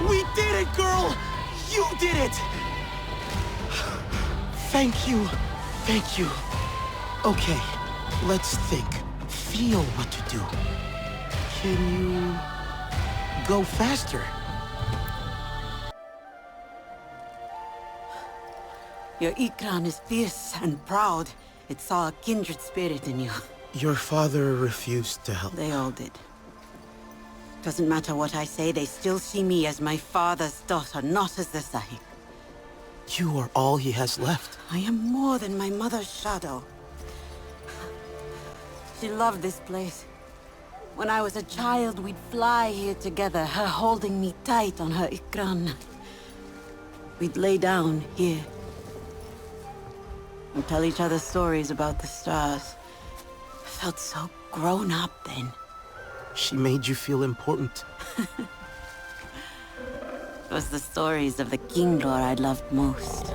We did it, girl! You did it! Thank you. Thank you. Okay, let's think. Feel what to do. Can you... go faster? Your Ikran is fierce and proud. It saw a kindred spirit in you. Your father refused to help. They all did. Doesn't matter what I say, they still see me as my father's daughter, not as the Sahib. You are all he has left. I am more than my mother's shadow. She loved this place. When I was a child, we'd fly here together, her holding me tight on her Ikran. We'd lay down here and tell each other stories about the stars. I felt so grown up then. She made you feel important. It was the stories of the King Lord I loved most.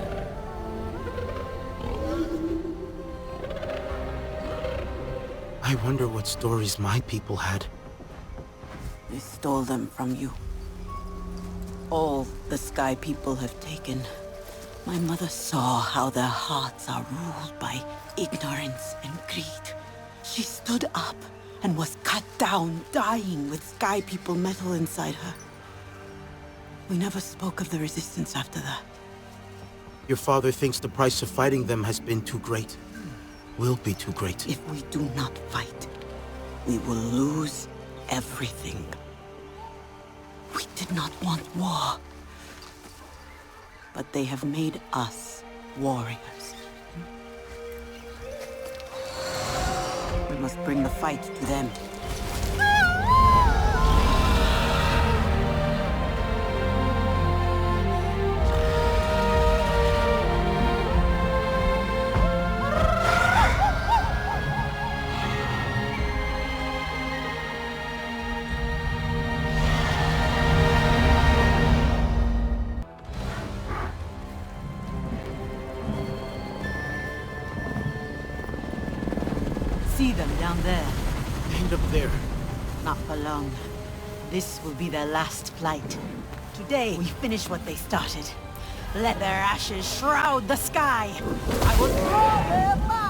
I wonder what stories my people had. They stole them from you. All the Sky People have taken. My mother saw how their hearts are ruled by ignorance and greed. She stood up and was cut down, dying with Sky People metal inside her. We never spoke of the Resistance after that. Your father thinks the price of fighting them has been too great. Will be too great. If we do not fight, we will lose everything. We did not want war. But they have made us warriors. We must bring the fight to them. See them down there. And up there. Not for long. This will be their last flight. Today, we finish what they started. Let their ashes shroud the sky. I will throw their fire!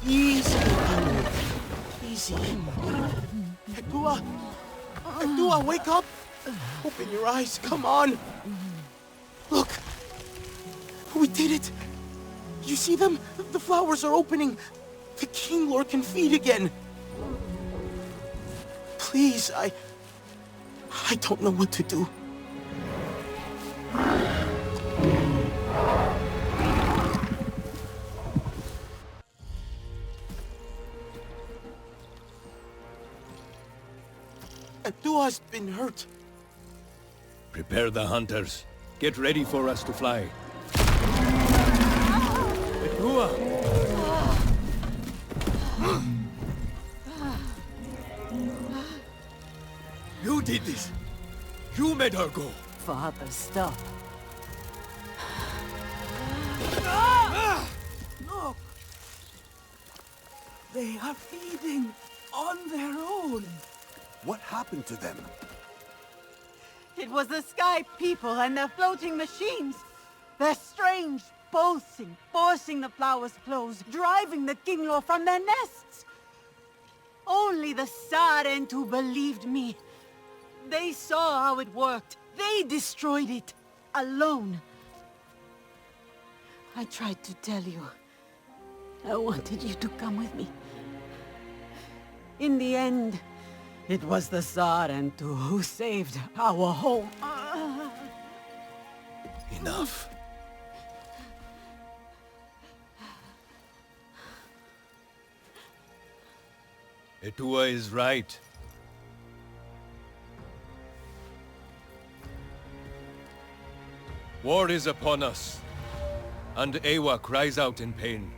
Easy. Easy. Hektua! Hektua, wake up! Open your eyes, come on! Look! We did it! You see them? The flowers are opening! The King Lord can feed again! Please, I don't know what to do. Hektua's been hurt. Prepare the hunters. Get ready for us to fly. Hektua! You did this! You made her go! Father, stop. Look! They are feeding on their own. What happened to them? It was the Sky People and their floating machines. Their strange pulsing, forcing the flowers to close, driving the King Lord from their nests. Only the Sarentu believed me. They saw how it worked. They destroyed it. Alone. I tried to tell you. I wanted you to come with me. In the end, it was the Sarentu who saved our home. Enough. Hektua is right. War is upon us, and Ewa cries out in pain.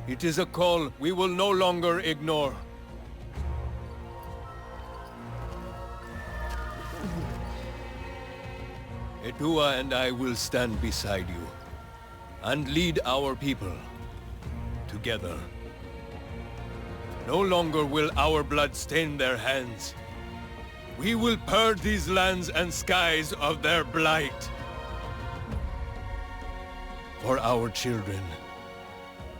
It is a call we will no longer ignore. Hektua and I will stand beside you, and lead our people together. No longer will our blood stain their hands. We will purge these lands and skies of their blight. For our children,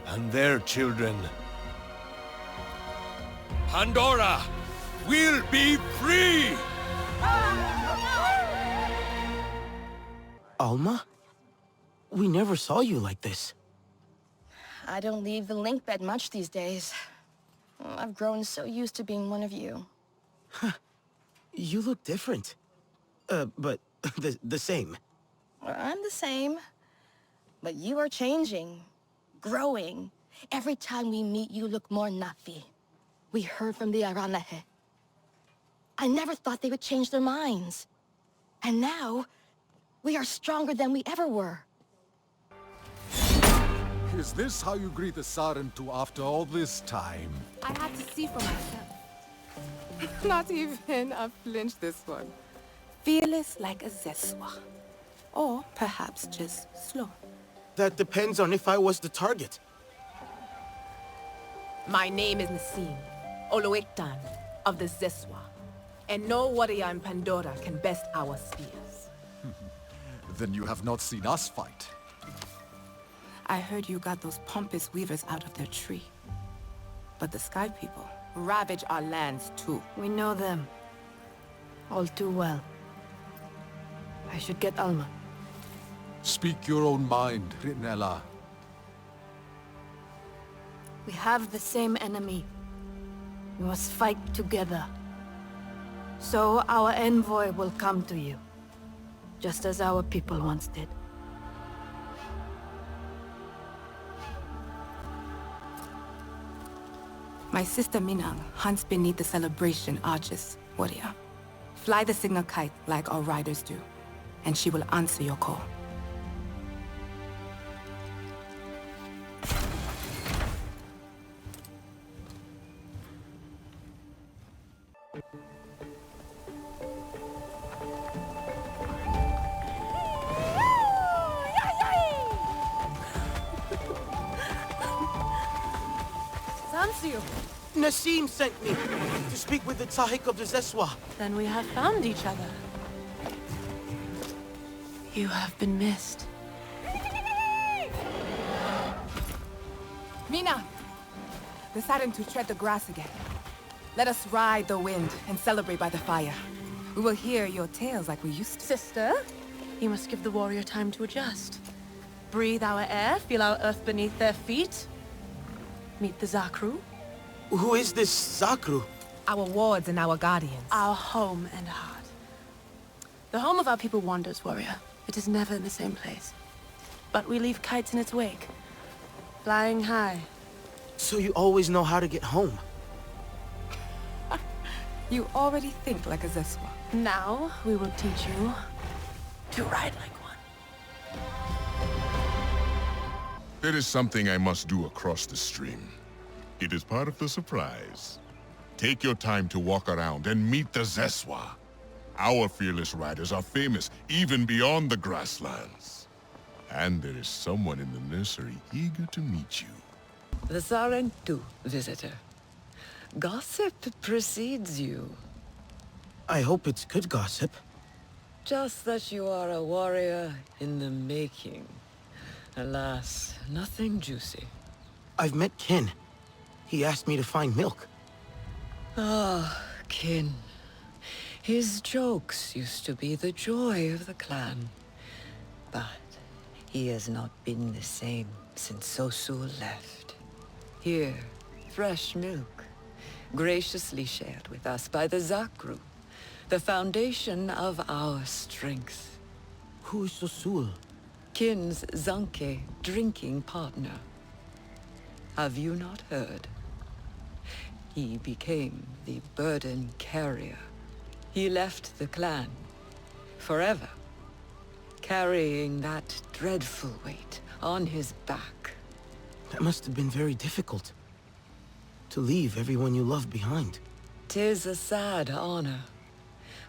and their children. Pandora will be free! Alma? We never saw you like this. I don't leave the link bed much these days. I've grown so used to being one of you. You look different. But the same. I'm the same. But you are changing. Growing. Every time we meet, you look more Nafi. We heard from the Aranahe. I never thought they would change their minds. And now, we are stronger than we ever were. Is this how you greet the Sarentu after all this time? I had to see for myself. Not even a flinch this one. Fearless like a Zeswa. Or perhaps just slow. That depends on if I was the target. My name is Nassim, Oloektan of the Zeswa. And no warrior in Pandora can best our spears. Then you have not seen us fight. I heard you got those pompous weavers out of their tree. But the Sky People ravage our lands too. We know them. All too well. I should get Alma. Speak your own mind, Ritnella. We have the same enemy. We must fight together. So our envoy will come to you. Just as our people once did. My sister Minang hunts beneath the celebration arches, warrior. Fly the signal kite like our riders do, and she will answer your call. Nassim sent me to speak with the Tahik of the Zeswa. Then we have found each other. You have been missed. Mina! Deciding to tread the grass again. Let us ride the wind and celebrate by the fire. We will hear your tales like we used to. Sister, you must give the warrior time to adjust. Breathe our air, feel our earth beneath their feet. Meet the Zakru. Who is this Zakru? Our wards and our guardians. Our home and heart. The home of our people wanders, warrior. It is never in the same place. But we leave kites in its wake. Flying high. So you always know how to get home? You already think like a Zeswa. Now, we will teach you to ride like one. There is something I must do across the stream. It is part of the surprise. Take your time to walk around and meet the Zeswa. Our fearless riders are famous, even beyond the grasslands. And there is someone in the nursery eager to meet you. The Sarentu, visitor. Gossip precedes you. I hope it's good gossip. Just that you are a warrior in the making. Alas, nothing juicy. I've met Kin. He asked me to find milk. Ah, Kin. His jokes used to be the joy of the clan. But he has not been the same since Sosul left. Here, fresh milk, graciously shared with us by the Zakru, the foundation of our strength. Who is Sosul? Kin's Zanke drinking partner. Have you not heard? He became the burden carrier. He left the clan, forever, carrying that dreadful weight on his back. That must have been very difficult. To leave everyone you love behind. 'Tis a sad honor.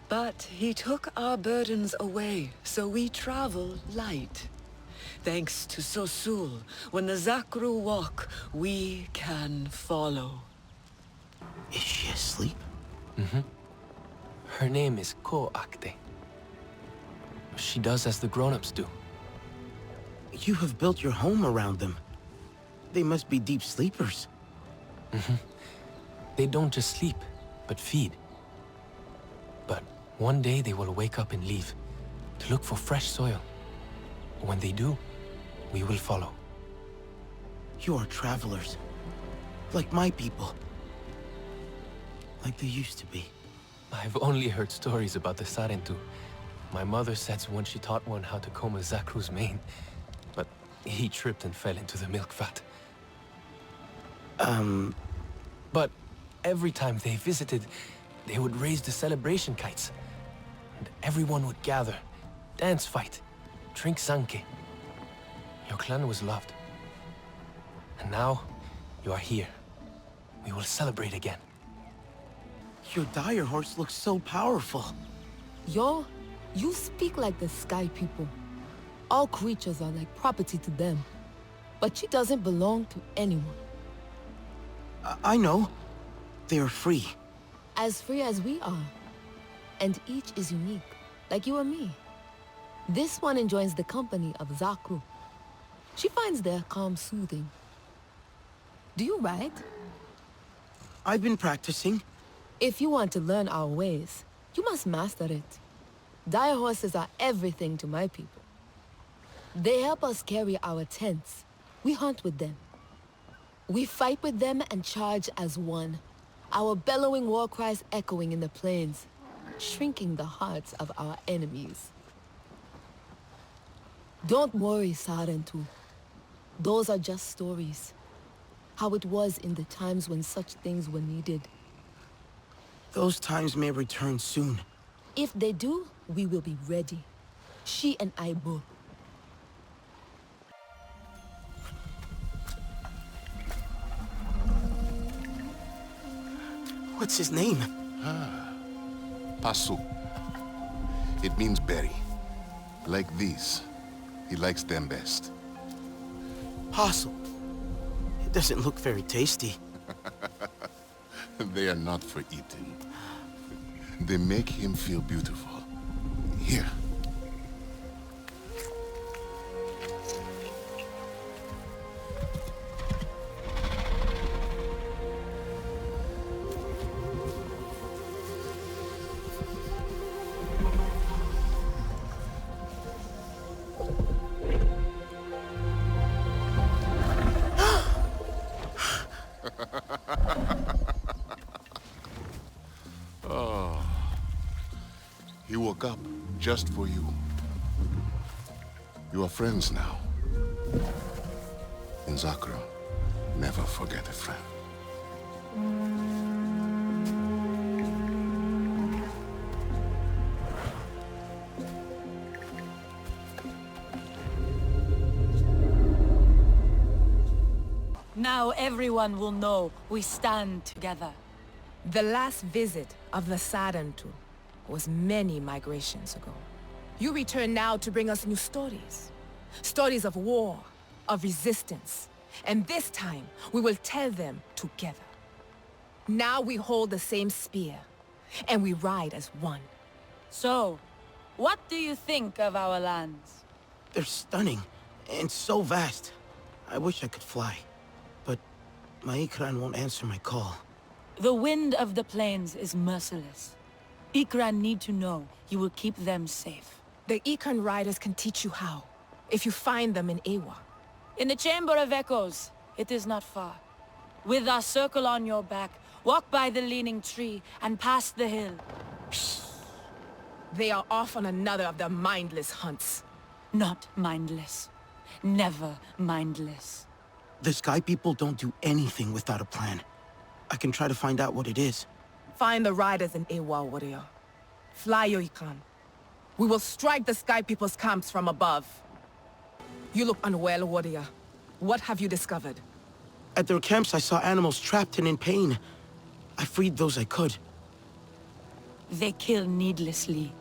But he took our burdens away, so we travel light. Thanks to Sosul, when the Zakru walk, we can follow. Is she asleep? Mm-hmm. Her name is Ko Akte. She does as the grown-ups do. You have built your home around them. They must be deep sleepers. Mm-hmm. They don't just sleep, but feed. But One day they will wake up and leave, to look for fresh soil. When they do, we will follow. You are travelers. Like my people. Like they used to be. I've only heard stories about the Sarentu. My mother said once she taught one how to comb a Zakru's mane, but he tripped and fell into the milk vat. But every time they visited, they would raise the celebration kites. And everyone would gather, dance, fight, drink sanke. Your clan was loved. And now, you are here. We will celebrate again. Your dire horse looks so powerful. Yo, you speak like the Sky People. All creatures are like property to them. But she doesn't belong to anyone. I know. They are free. As free as we are. And each is unique, like you and me. This one enjoys the company of Zakru. She finds their calm soothing. Do you ride? I've been practicing. If you want to learn our ways, you must master it. Dire horses are everything to my people. They help us carry our tents. We hunt with them. We fight with them and charge as one. Our bellowing war cries echoing in the plains, shrinking the hearts of our enemies. Don't worry, Sarentu. Those are just stories. How it was in the times when such things were needed. Those times may return soon. If they do, we will be ready. She and I both. What's his name? Pasu. It means berry. Like these. He likes them best. Pasu. It doesn't look very tasty. They are not for eating. They make him feel beautiful. Here. He woke up just for you. You are friends now. In Zakru, never forget a friend. Now everyone will know we stand together. The last visit of the Sarentu was many migrations ago. You return now to bring us new stories. Stories of war, of resistance. And this time, we will tell them together. Now we hold the same spear, and we ride as one. So, what do you think of our lands? They're stunning, and so vast. I wish I could fly. But my Ikran won't answer my call. The wind of the plains is merciless. Ikran need to know you will keep them safe. The Ikran riders can teach you how, if you find them in Ewa. In the Chamber of Echoes, it is not far. With our circle on your back, walk by the leaning tree and past the hill. They are off on another of their mindless hunts. Not mindless. Never mindless. The Sky People don't do anything without a plan. I can try to find out what it is. Find the riders in Ewa, warrior. Fly your Ikran. We will strike the Sky People's camps from above. You look unwell, warrior. What have you discovered? At their camps, I saw animals trapped and in pain. I freed those I could. They kill needlessly.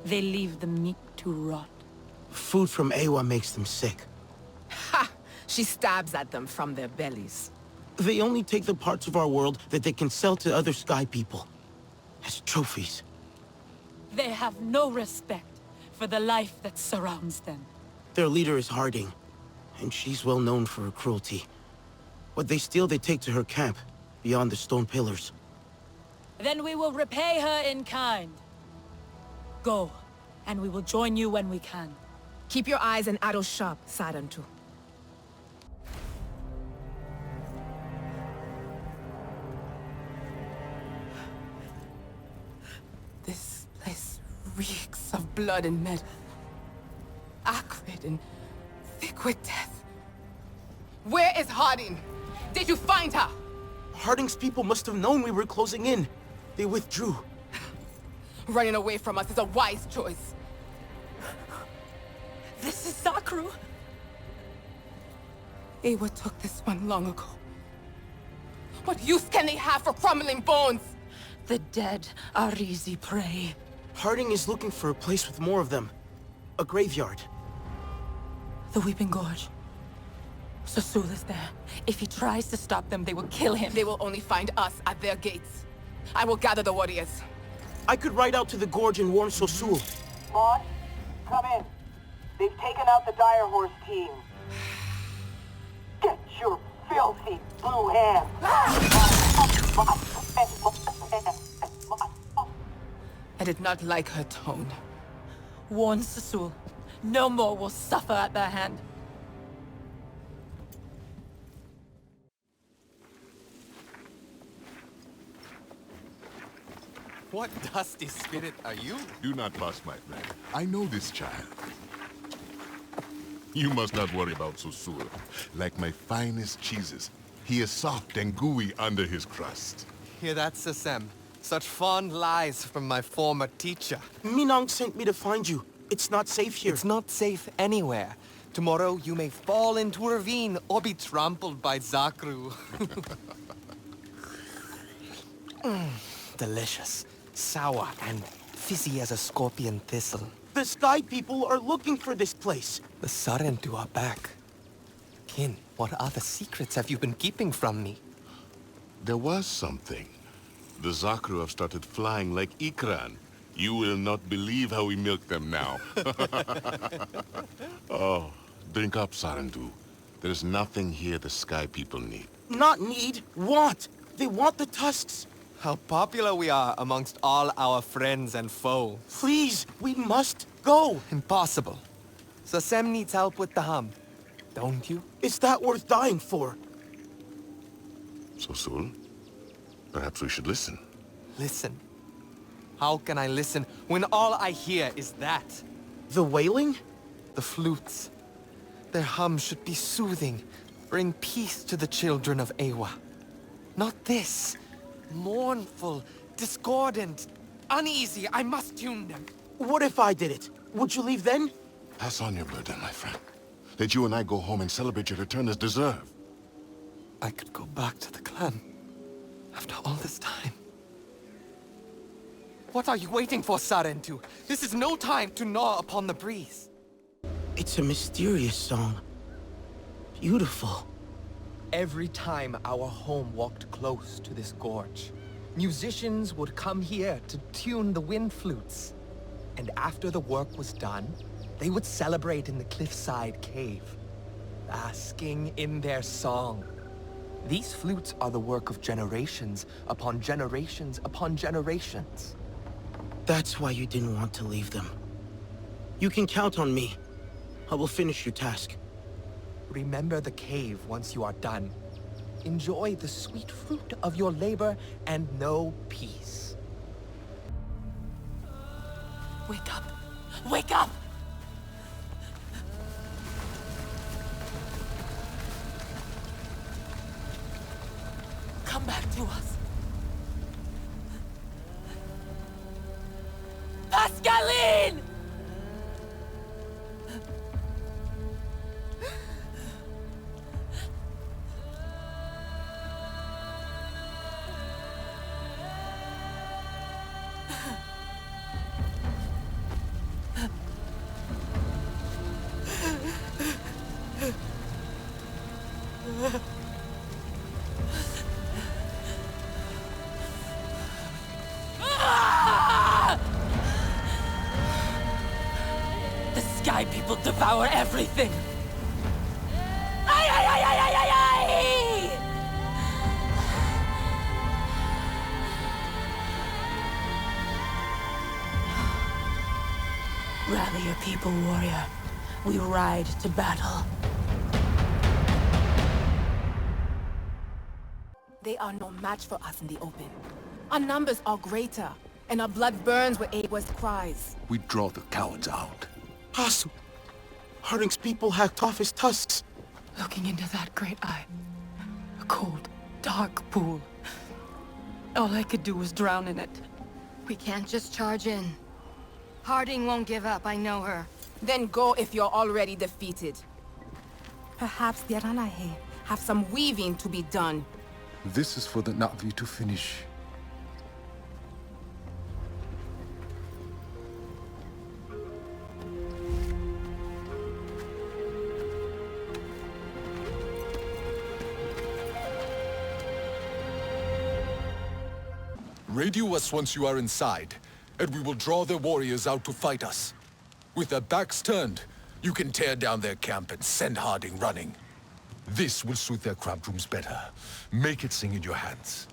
They leave the meat to rot. Food from Ewa makes them sick. Ha! She stabs at them from their bellies. They only take the parts of our world that they can sell to other Sky People. As trophies. They have no respect for the life that surrounds them. Their leader is Harding, and she's well known for her cruelty. What they steal, they take to her camp, beyond the stone pillars. Then we will repay her in kind. Go, and we will join you when we can. Keep your eyes and arrows sharp, Sarantu. This place reeks of blood and metal. Acrid and thick with death. Where is Harding? Did you find her? Harding's people must have known we were closing in. They withdrew. Running away from us is a wise choice. This is Zakru. Ewa took this one long ago. What use can they have for crumbling bones? The dead are easy prey. Harding is looking for a place with more of them. A graveyard. The Weeping Gorge. Sasul is there. If he tries to stop them, they will kill him. They will only find us at their gates. I will gather the warriors. I could ride out to the gorge and warn Sasul. Mon, come in. They've taken out the Dire Horse team. Get your filthy blue hands. I did not like her tone. Warn Sasul. No more will suffer at their hand. What dusty spirit are you? Do not fuss, my friend. I know this child. You must not worry about Susul. Like my finest cheeses, he is soft and gooey under his crust. Hear that, Sasem? Such fond lies from my former teacher. Minang sent me to find you. It's not safe here. It's not safe anywhere. Tomorrow you may fall into a ravine or be trampled by Zakru. Delicious. Sour and fizzy as a scorpion thistle. The Sky People are looking for this place. The Sarentu are back. Kin, what other secrets have you been keeping from me? There was something. The Zakru have started flying like Ikran. You will not believe how we milk them now. Oh, drink up, Sarentu. There's nothing here the Sky People need. Not need, want. They want the tusks. How popular we are amongst all our friends and foes. Please, we must go. Impossible. Sasem needs help with the hum. Don't you? Is that worth dying for? Susul, perhaps we should listen. Listen? How can I listen when all I hear is that? The wailing? The flutes. Their hum should be soothing, bring peace to the children of Ewa. Not this. Mournful, discordant, uneasy. I must tune them. What if I did it? Would you leave then? Pass on your burden, my friend. Let you and I go home and celebrate your return as deserved. I could go back to the clan. After all this time. What are you waiting for, Sarentu? This is no time to gnaw upon the breeze. It's a mysterious song. Beautiful. Every time our home walked close to this gorge, musicians would come here to tune the wind flutes. And after the work was done, they would celebrate in the cliffside cave, basking in their song. These flutes are the work of generations upon generations upon generations. That's why you didn't want to leave them. You can count on me. I will finish your task. Remember the cave once you are done. Enjoy the sweet fruit of your labor and know peace. Wake up! Wake up! Come back to us. Pascaline! The Sky People devour everything! Ay, ay, ay, ay, ay, ay, ay! people, warrior. We ride to battle. They are no match for us in the open. Our numbers are greater, and our blood burns with Awa's cries. We draw the cowards out. Hasu, Harding's people hacked off his tusks. Looking into that great eye. A cold, dark pool. All I could do was drown in it. We can't just charge in. Harding won't give up, I know her. Then go if you're already defeated. Perhaps the Aranahe have some weaving to be done. This is for the Na'vi to finish. Radio us once you are inside, and we will draw their warriors out to fight us. With their backs turned, you can tear down their camp and send Harding running. This will suit their cramped rooms better. Make it sing in your hands.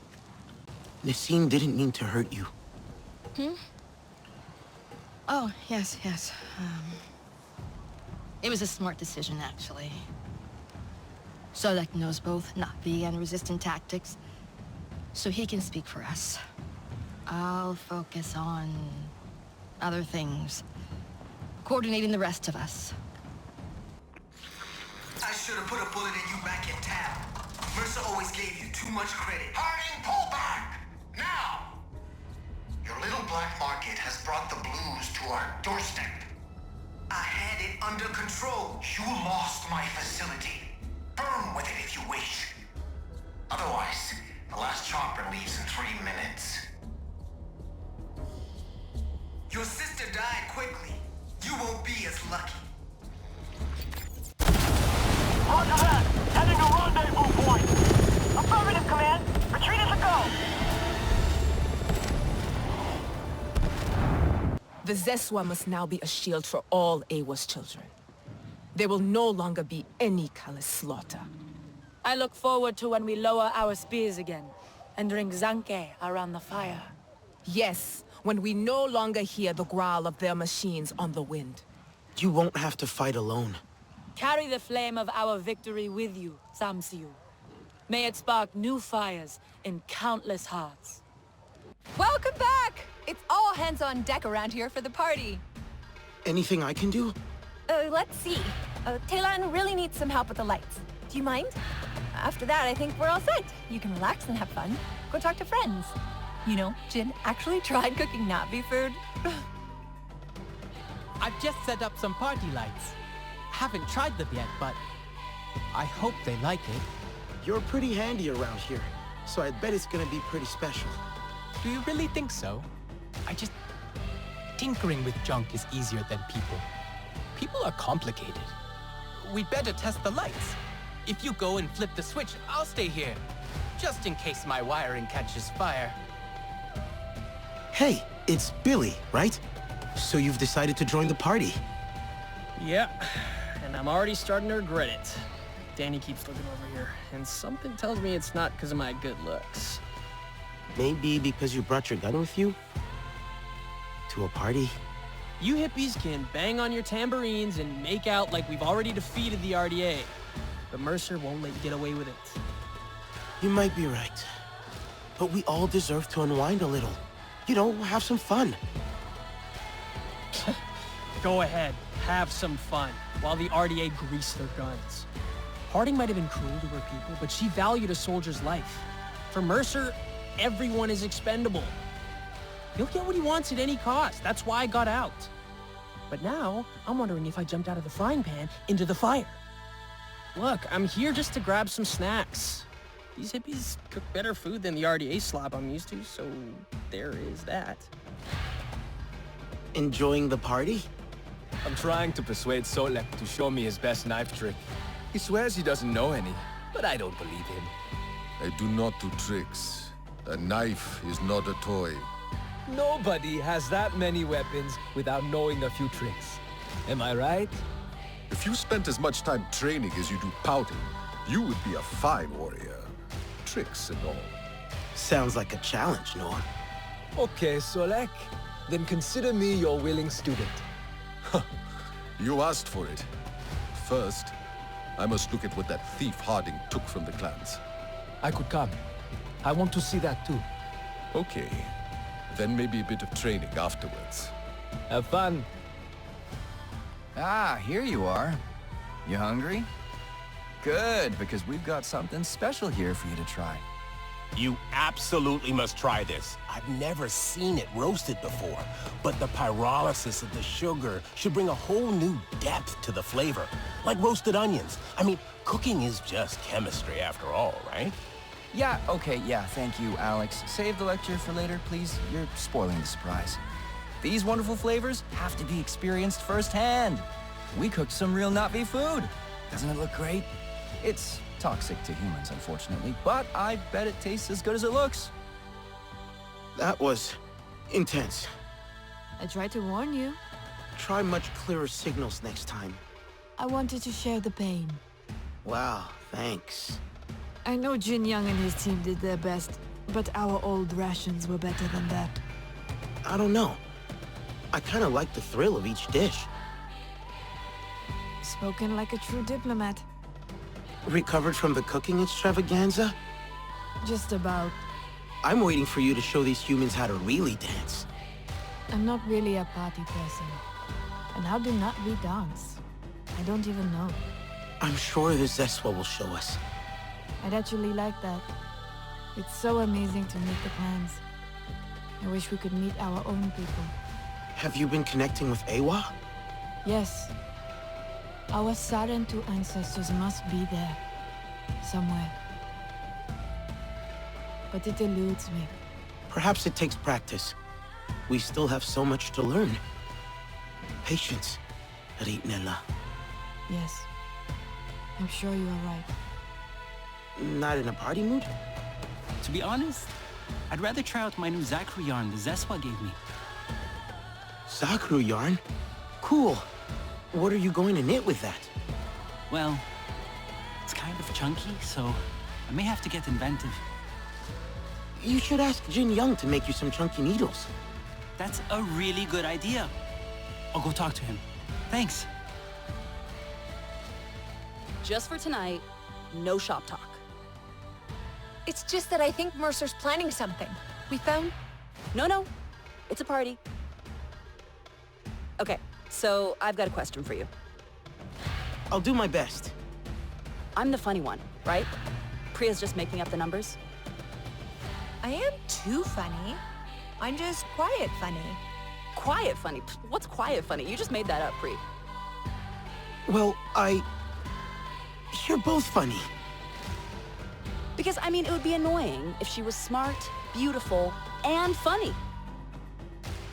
Nassim didn't mean to hurt you. Oh, yes. It was a smart decision, actually. Solek knows both Na'vi and resistant tactics, so he can speak for us. I'll focus on other things. Coordinating the rest of us. I should have put a bullet in you back in town. Mercer always gave you too much credit. Harding, pull back! Now! Your little black market has brought the blues to our doorstep. I had it under control. You lost my facility. Burn with it if you wish. Otherwise, the last chopper leaves in 3 minutes. Your sister died quickly. You won't be as lucky. Roger that! Heading to rendezvous point! Affirmative, Command! Retreat is a go! The Zeswa must now be a shield for all Awa's children. There will no longer be any callous slaughter. I look forward to when we lower our spears again and drink Zanke around the fire. Yes, when we no longer hear the growl of their machines on the wind. You won't have to fight alone. Carry the flame of our victory with you, Samsiu. May it spark new fires in countless hearts. Welcome back! It's all hands on deck around here for the party. Anything I can do? Let's see. Taylan really needs some help with the lights. Do you mind? After that, I think we're all set. You can relax and have fun. Go talk to friends. You know, Jin actually tried cooking Na'vi food. I've just set up some party lights. Haven't tried them yet, but I hope they like it. You're pretty handy around here, so I bet it's gonna be pretty special. Do you really think so? Tinkering with junk is easier than people. People are complicated. We'd better test the lights. If you go and flip the switch, I'll stay here. Just in case my wiring catches fire. Hey, it's Billy, right? So you've decided to join the party? Yep, and I'm already starting to regret it. Danny keeps looking over here, and something tells me it's not because of my good looks. Maybe because you brought your gun with you? To a party? You hippies can bang on your tambourines and make out like we've already defeated the RDA, but Mercer won't let you get away with it. You might be right. But we all deserve to unwind a little. You know, have some fun. Go ahead, have some fun, while the RDA grease their guns. Harding might have been cruel to her people, but she valued a soldier's life. For Mercer, everyone is expendable. He'll get what he wants at any cost. That's why I got out. But now, I'm wondering if I jumped out of the frying pan into the fire. Look, I'm here just to grab some snacks. These hippies cook better food than the RDA slop I'm used to, so there is that. Enjoying the party? I'm trying to persuade Solek to show me his best knife trick. He swears he doesn't know any, but I don't believe him. I do not do tricks. A knife is not a toy. Nobody has that many weapons without knowing a few tricks. Am I right? If you spent as much time training as you do pouting, you would be a fine warrior. Tricks and all. Sounds like a challenge, Noah. Okay, Solek. Then consider me your willing student. You asked for it. First, I must look at what that thief Harding took from the clans. I could come. I want to see that too. Okay. Then maybe a bit of training afterwards. Have fun. Ah, here you are. You hungry? Good, because we've got something special here for you to try. You absolutely must try this. I've never seen it roasted before, but the pyrolysis of the sugar should bring a whole new depth to the flavor, like roasted onions. I mean, cooking is just chemistry after all, right? Yeah, okay, yeah, thank you, Alex. Save the lecture for later, please. You're spoiling the surprise. These wonderful flavors have to be experienced firsthand. We cooked some real Na'vi food. Doesn't it look great? It's toxic to humans, unfortunately, but I bet it tastes as good as it looks. That was intense. I tried to warn you. Try much clearer signals next time. I wanted to share the pain. Wow, thanks. I know Jin Young and his team did their best, but our old rations were better than that. I don't know. I kind of like the thrill of each dish. Spoken like a true diplomat. Recovered from the cooking extravaganza? Just about. I'm waiting for you to show these humans how to really dance. I'm not really a party person. And how do not we dance? I don't even know. I'm sure the Zeswa will show us. I'd actually like that. It's so amazing to meet the clans. I wish we could meet our own people. Have you been connecting with Awa? Yes. Our Sarentu ancestors must be there. Somewhere. But it eludes me. Perhaps it takes practice. We still have so much to learn. Patience, Ritnella. Yes. I'm sure you are right. Not in a party mood? To be honest, I'd rather try out my new Zakru yarn the Zeswa gave me. Zakru yarn? Cool. What are you going to knit with that? Well, it's kind of chunky, so I may have to get inventive. You should ask Jin Young to make you some chunky needles. That's a really good idea. I'll go talk to him. Thanks. Just for tonight, no shop talk. It's just that I think Mercer's planning something. We found... No. It's a party. Okay, so I've got a question for you. I'll do my best. I'm the funny one, right? Priya's just making up the numbers. I am too funny. I'm just quiet funny. Quiet funny? What's quiet funny? You just made that up, Pri. Well, You're both funny. Because, I mean, it would be annoying if she was smart, beautiful, and funny.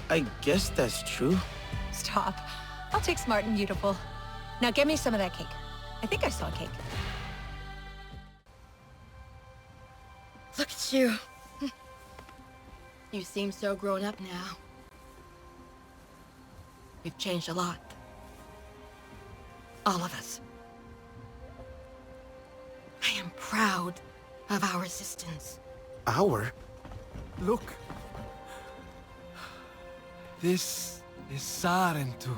I guess that's true. Stop. I'll take smart and beautiful. Now get me some of that cake. I think I saw a cake. Look at you. You seem so grown up now. We've changed a lot. All of us. I am proud of our resistance. Our? Look. This is Sarentu.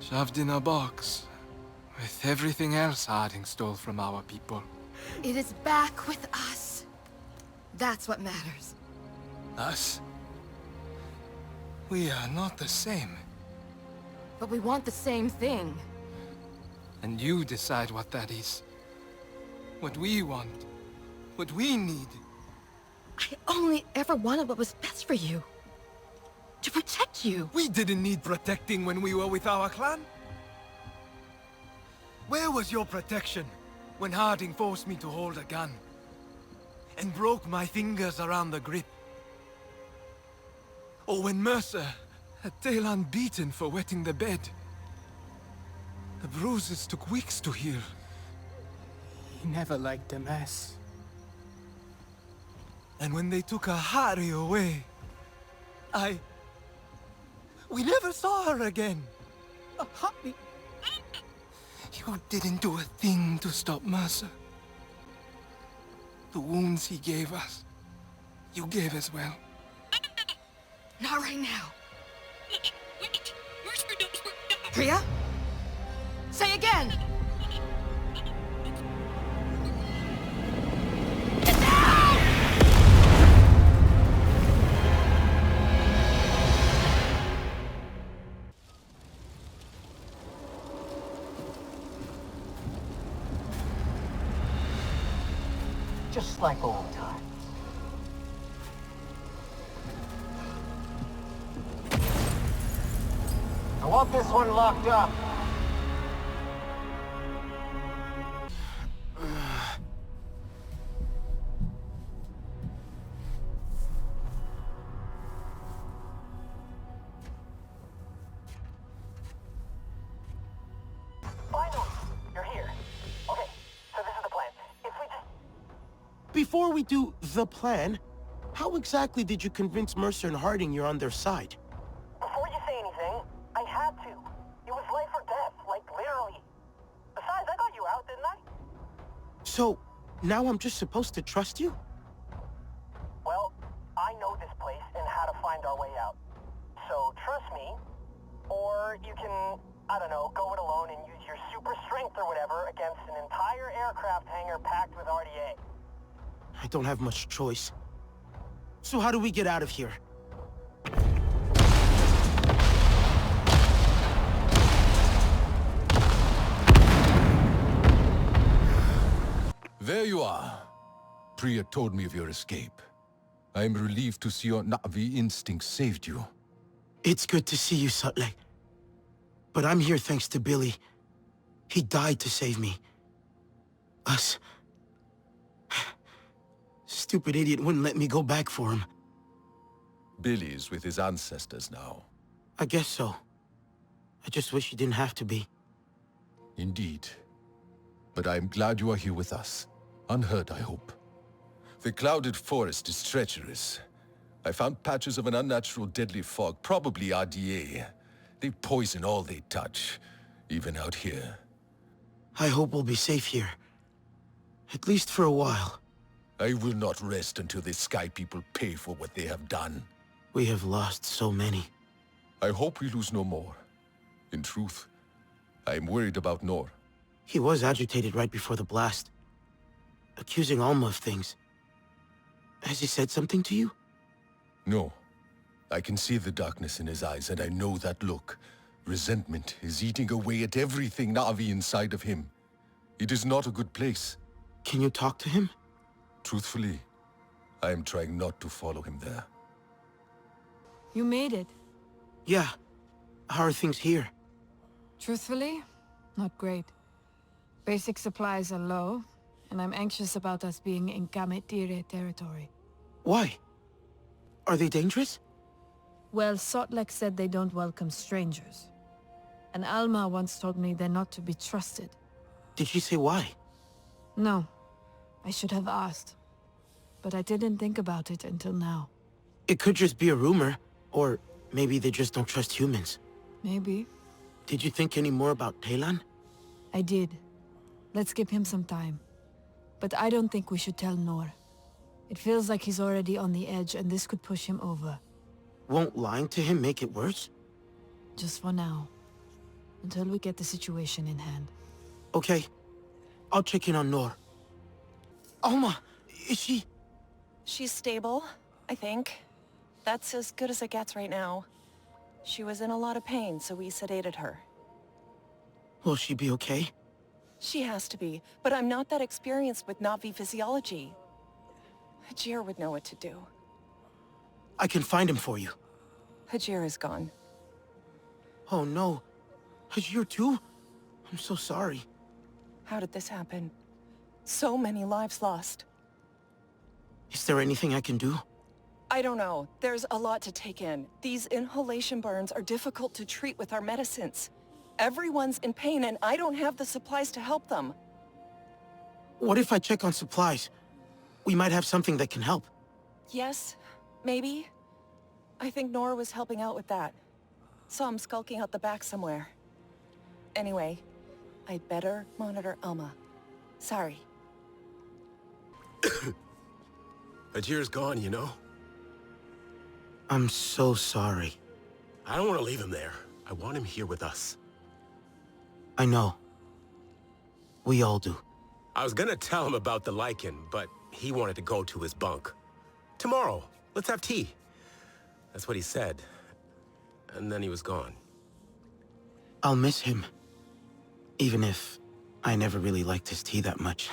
Shoved in a box, with everything else Harding stole from our people. It is back with us. That's what matters. Us? We are not the same. But we want the same thing. And you decide what that is. What we want. What we need. I only ever wanted what was best for you. To protect you. We didn't need protecting when we were with our clan. Where was your protection when Harding forced me to hold a gun? And broke my fingers around the grip? Or when Mercer had Talon beaten for wetting the bed? The bruises took weeks to heal. He never liked a mess. And when they took Ahari away, we never saw her again. Ahari... You didn't do a thing to stop Mercer. The wounds he gave us, you gave as well. Not right now. Wait! Mercer knows we're not. Priya? Say again! Just like old times. I want this one locked up. Finally! You're here. Okay, so this is the plan. If we just... Before we do the plan, how exactly did you convince Mercer and Harding you're on their side? Before you say anything, I had to. It was life or death, like literally. Besides, I got you out, didn't I? So, now I'm just supposed to trust you? Well, I know this place and how to find our way out. So trust me, or you can, I don't know, go it alone and use your super strength or whatever against an entire aircraft hangar packed with RDA. I don't have much choice. So how do we get out of here? There you are. Priya told me of your escape. I am relieved to see your Na'vi instinct saved you. It's good to see you, Sutley. But I'm here thanks to Billy. He died to save me. Us. Stupid idiot wouldn't let me go back for him. Billy's with his ancestors now. I guess so. I just wish he didn't have to be. Indeed. But I am glad you are here with us. Unhurt, I hope. The clouded forest is treacherous. I found patches of an unnatural deadly fog, probably RDA. They poison all they touch, even out here. I hope we'll be safe here. At least for a while. I will not rest until the Sky People pay for what they have done. We have lost so many. I hope we lose no more. In truth, I am worried about Nor. He was agitated right before the blast. Accusing Alma of things. Has he said something to you? No. I can see the darkness in his eyes, and I know that look. Resentment is eating away at everything Na'vi inside of him. It is not a good place. Can you talk to him? Truthfully, I am trying not to follow him there. You made it. Yeah. How are things here? Truthfully, not great. Basic supplies are low, and I'm anxious about us being in Kametire territory. Why? Are they dangerous? Well, Sotlek said they don't welcome strangers. And Alma once told me they're not to be trusted. Did she say why? No. I should have asked. But I didn't think about it until now. It could just be a rumor, or maybe they just don't trust humans. Maybe. Did you think any more about Telan? I did. Let's give him some time. But I don't think we should tell Nor. It feels like he's already on the edge, and this could push him over. Won't lying to him make it worse? Just for now. Until we get the situation in hand. Okay. I'll check in on Nor. Alma, is she... She's stable, I think. That's as good as it gets right now. She was in a lot of pain, so we sedated her. Will she be okay? She has to be, but I'm not that experienced with Na'vi physiology. Hajir would know what to do. I can find him for you. Hajir is gone. Oh no. Hajir too? I'm so sorry. How did this happen? So many lives lost. Is there anything I can do? I don't know. There's a lot to take in. These inhalation burns are difficult to treat with our medicines. Everyone's in pain and I don't have the supplies to help them. What if I check on supplies? We might have something that can help. Yes, maybe. I think Nora was helping out with that. Saw him skulking out the back somewhere. Anyway, I'd better monitor Alma. Sorry. Hajir's gone, you know? I'm so sorry. I don't want to leave him there. I want him here with us. I know. We all do. I was gonna tell him about the lichen, but he wanted to go to his bunk. Tomorrow, let's have tea. That's what he said. And then he was gone. I'll miss him. Even if I never really liked his tea that much.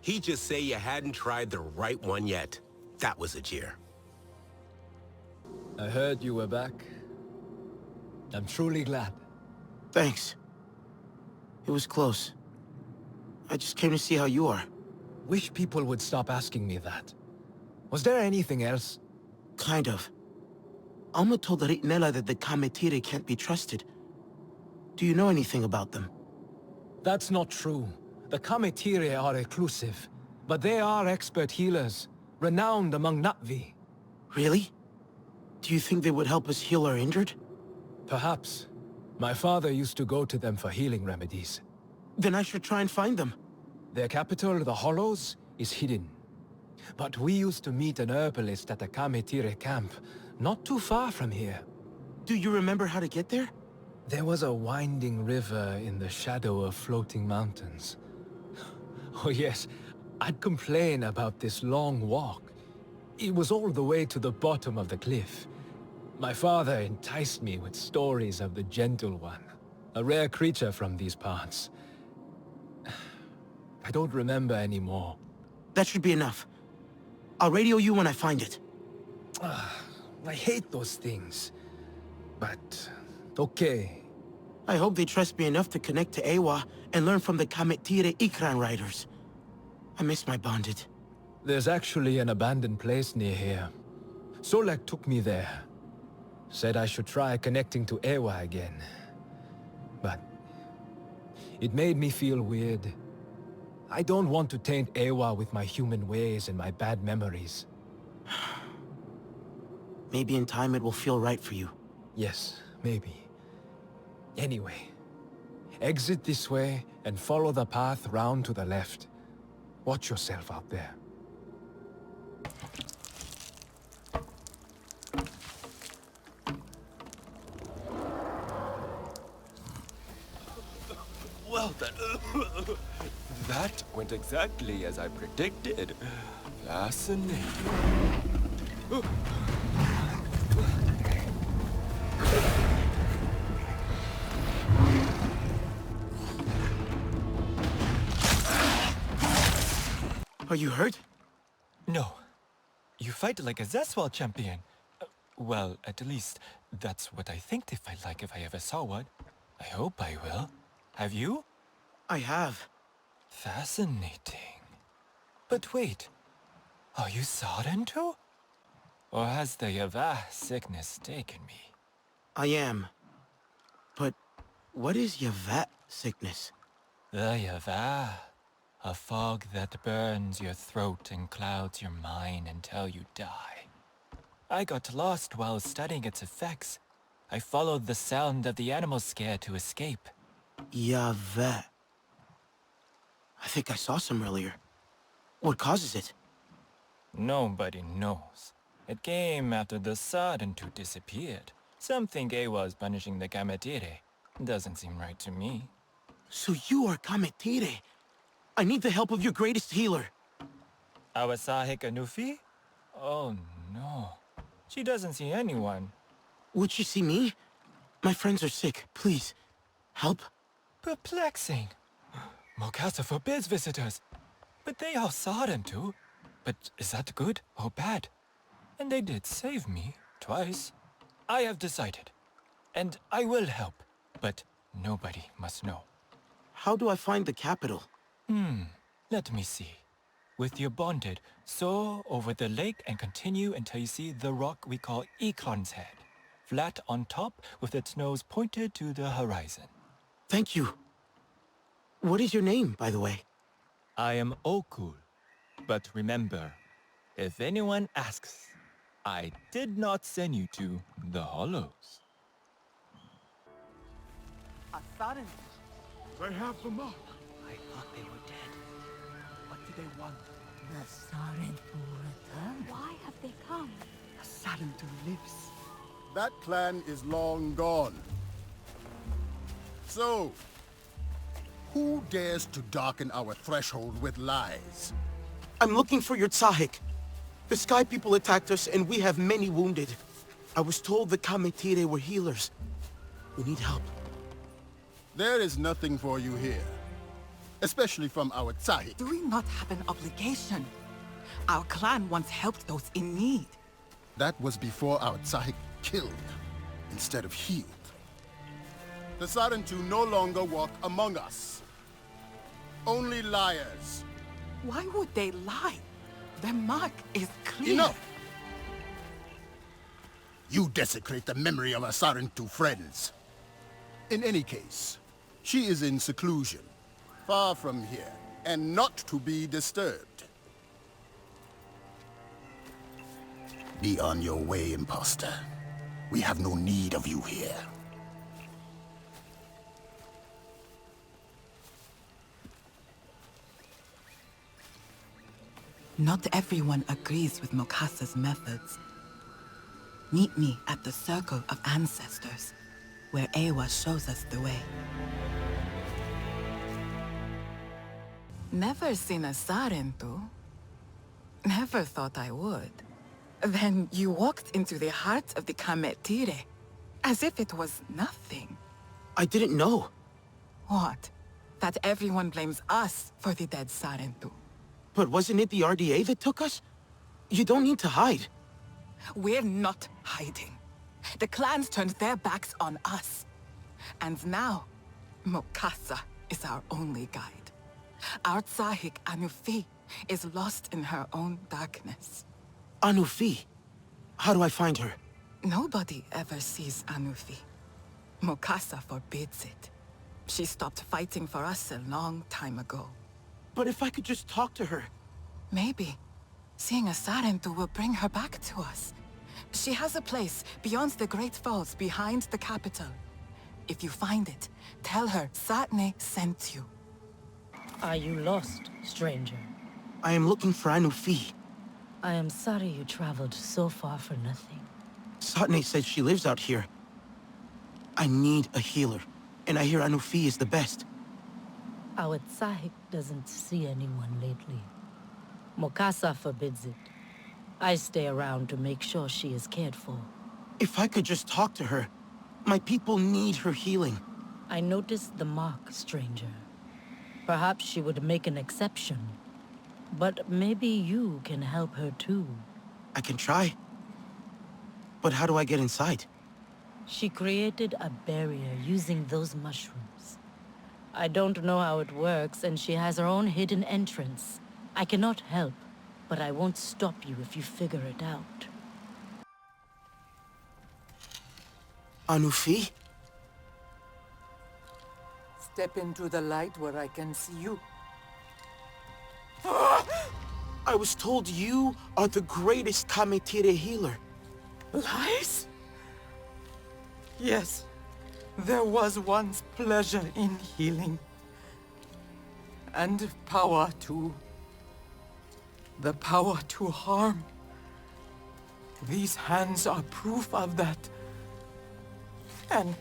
He'd just say you hadn't tried the right one yet. That was a jeer. I heard you were back. I'm truly glad. Thanks. It was close. I just came to see how you are. Wish people would stop asking me that. Was there anything else? Kind of. Alma told Ritnella that the Kametire can't be trusted. Do you know anything about them? That's not true. The Kametire are reclusive, but they are expert healers, renowned among Na'vi. Really? Do you think they would help us heal our injured? Perhaps. My father used to go to them for healing remedies. Then I should try and find them. Their capital, the Hollows, is hidden. But we used to meet an herbalist at the Kametire camp, not too far from here. Do you remember how to get there? There was a winding river in the shadow of floating mountains. Oh yes, I'd complain about this long walk. It was all the way to the bottom of the cliff. My father enticed me with stories of the Gentle One, a rare creature from these parts. I don't remember anymore. That should be enough. I'll radio you when I find it. I hate those things. But, okay. I hope they trust me enough to connect to Ewa and learn from the Kametire Ikran riders. I miss my bonded. There's actually an abandoned place near here. Solek took me there. Said I should try connecting to Ewa again. But it made me feel weird. I don't want to taint Ewa with my human ways and my bad memories. Maybe in time it will feel right for you. Yes, maybe. Anyway, exit this way and follow the path round to the left. Watch yourself out there. Well then, that went exactly as I predicted. Fascinating. Are you hurt? No. You fight like a Zeswal champion. Well, at least, that's what I think they fight like if I ever saw one. I hope I will. Have you? I have. Fascinating. But wait, are you Saren too? Or has the Yavah sickness taken me? I am. But what is Yavat sickness? The Yavah. A fog that burns your throat and clouds your mind until you die. I got lost while studying its effects. I followed the sound of the animal scare to escape. Yavet. I think I saw some earlier. What causes it? Nobody knows. It came after the Sardentu disappeared. Some think Ewa's punishing the Kametire. Doesn't seem right to me. So you are Kametire. I need the help of your greatest healer. Awasahika Nufi? Oh no. She doesn't see anyone. Would she see me? My friends are sick. Please, help. Perplexing. Mokasa forbids visitors. But they all saw them too. But is that good or bad? And they did save me twice. I have decided. And I will help. But nobody must know. How do I find the capital? Let me see. With your bonded, soar over the lake and continue until you see the rock we call Eklon's Head. Flat on top with its nose pointed to the horizon. Thank you. What is your name, by the way? I am Okul. But remember, if anyone asks, I did not send you to the Hollows. They have the mark. I thought they were dead. What do they want? The Saren will return. Why have they come? Sarentu lives. That clan is long gone. So, who dares to darken our threshold with lies? I'm looking for your Tsahik. The Sky People attacked us, and we have many wounded. I was told the Kametire were healers. We need help. There is nothing for you here. Especially from our Tsahik. Do we not have an obligation? Our clan once helped those in need. That was before our Tsahik killed, instead of healed. The Sarentu no longer walk among us. Only liars. Why would they lie? Their mark is clear. Enough! You desecrate the memory of our Sarentu friends. In any case, she is in seclusion, far from here, and not to be disturbed. Be on your way, imposter. We have no need of you here. Not everyone agrees with Mokasa's methods. Meet me at the Circle of Ancestors, where Ewa shows us the way. Never seen a Sarentu. Never thought I would. Then you walked into the heart of the Kametire, as if it was nothing. I didn't know. What? That everyone blames us for the dead Sarentu. But wasn't it the RDA that took us? You don't need to hide. We're not hiding. The clans turned their backs on us. And now, Mokasa is our only guide. Our Tsahik Anufi is lost in her own darkness. Anufi? How do I find her? Nobody ever sees Anufi. Mokasa forbids it. She stopped fighting for us a long time ago. But if I could just talk to her... Maybe. Seeing a Sarentu will bring her back to us. She has a place beyond the Great Falls, behind the capital. If you find it, tell her Satne sent you. Are you lost, stranger? I am looking for Anufi. I am sorry you traveled so far for nothing. Satne said she lives out here. I need a healer, and I hear Anufi is the best. Our Tsahik doesn't see anyone lately. Mokasa forbids it. I stay around to make sure she is cared for. If I could just talk to her. My people need her healing. I noticed the mark, stranger. Perhaps she would make an exception. But maybe you can help her too. I can try. But how do I get inside? She created a barrier using those mushrooms. I don't know how it works, and she has her own hidden entrance. I cannot help, but I won't stop you if you figure it out. Anufi? Step into the light where I can see you. I was told you are the greatest Kametire healer. Lies? Yes. There was once pleasure in healing. And power too. The power to harm. These hands are proof of that. And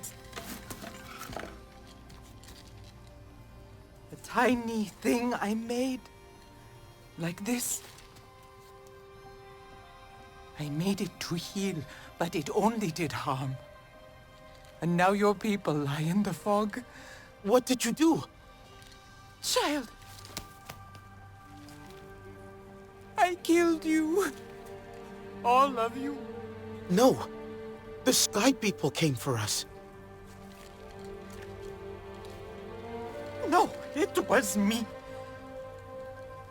the tiny thing I made, like this. I made it to heal, but it only did harm. And now your people lie in the fog. What did you do? Child! I killed you. All of you. No. The Sky People came for us. No, it was me.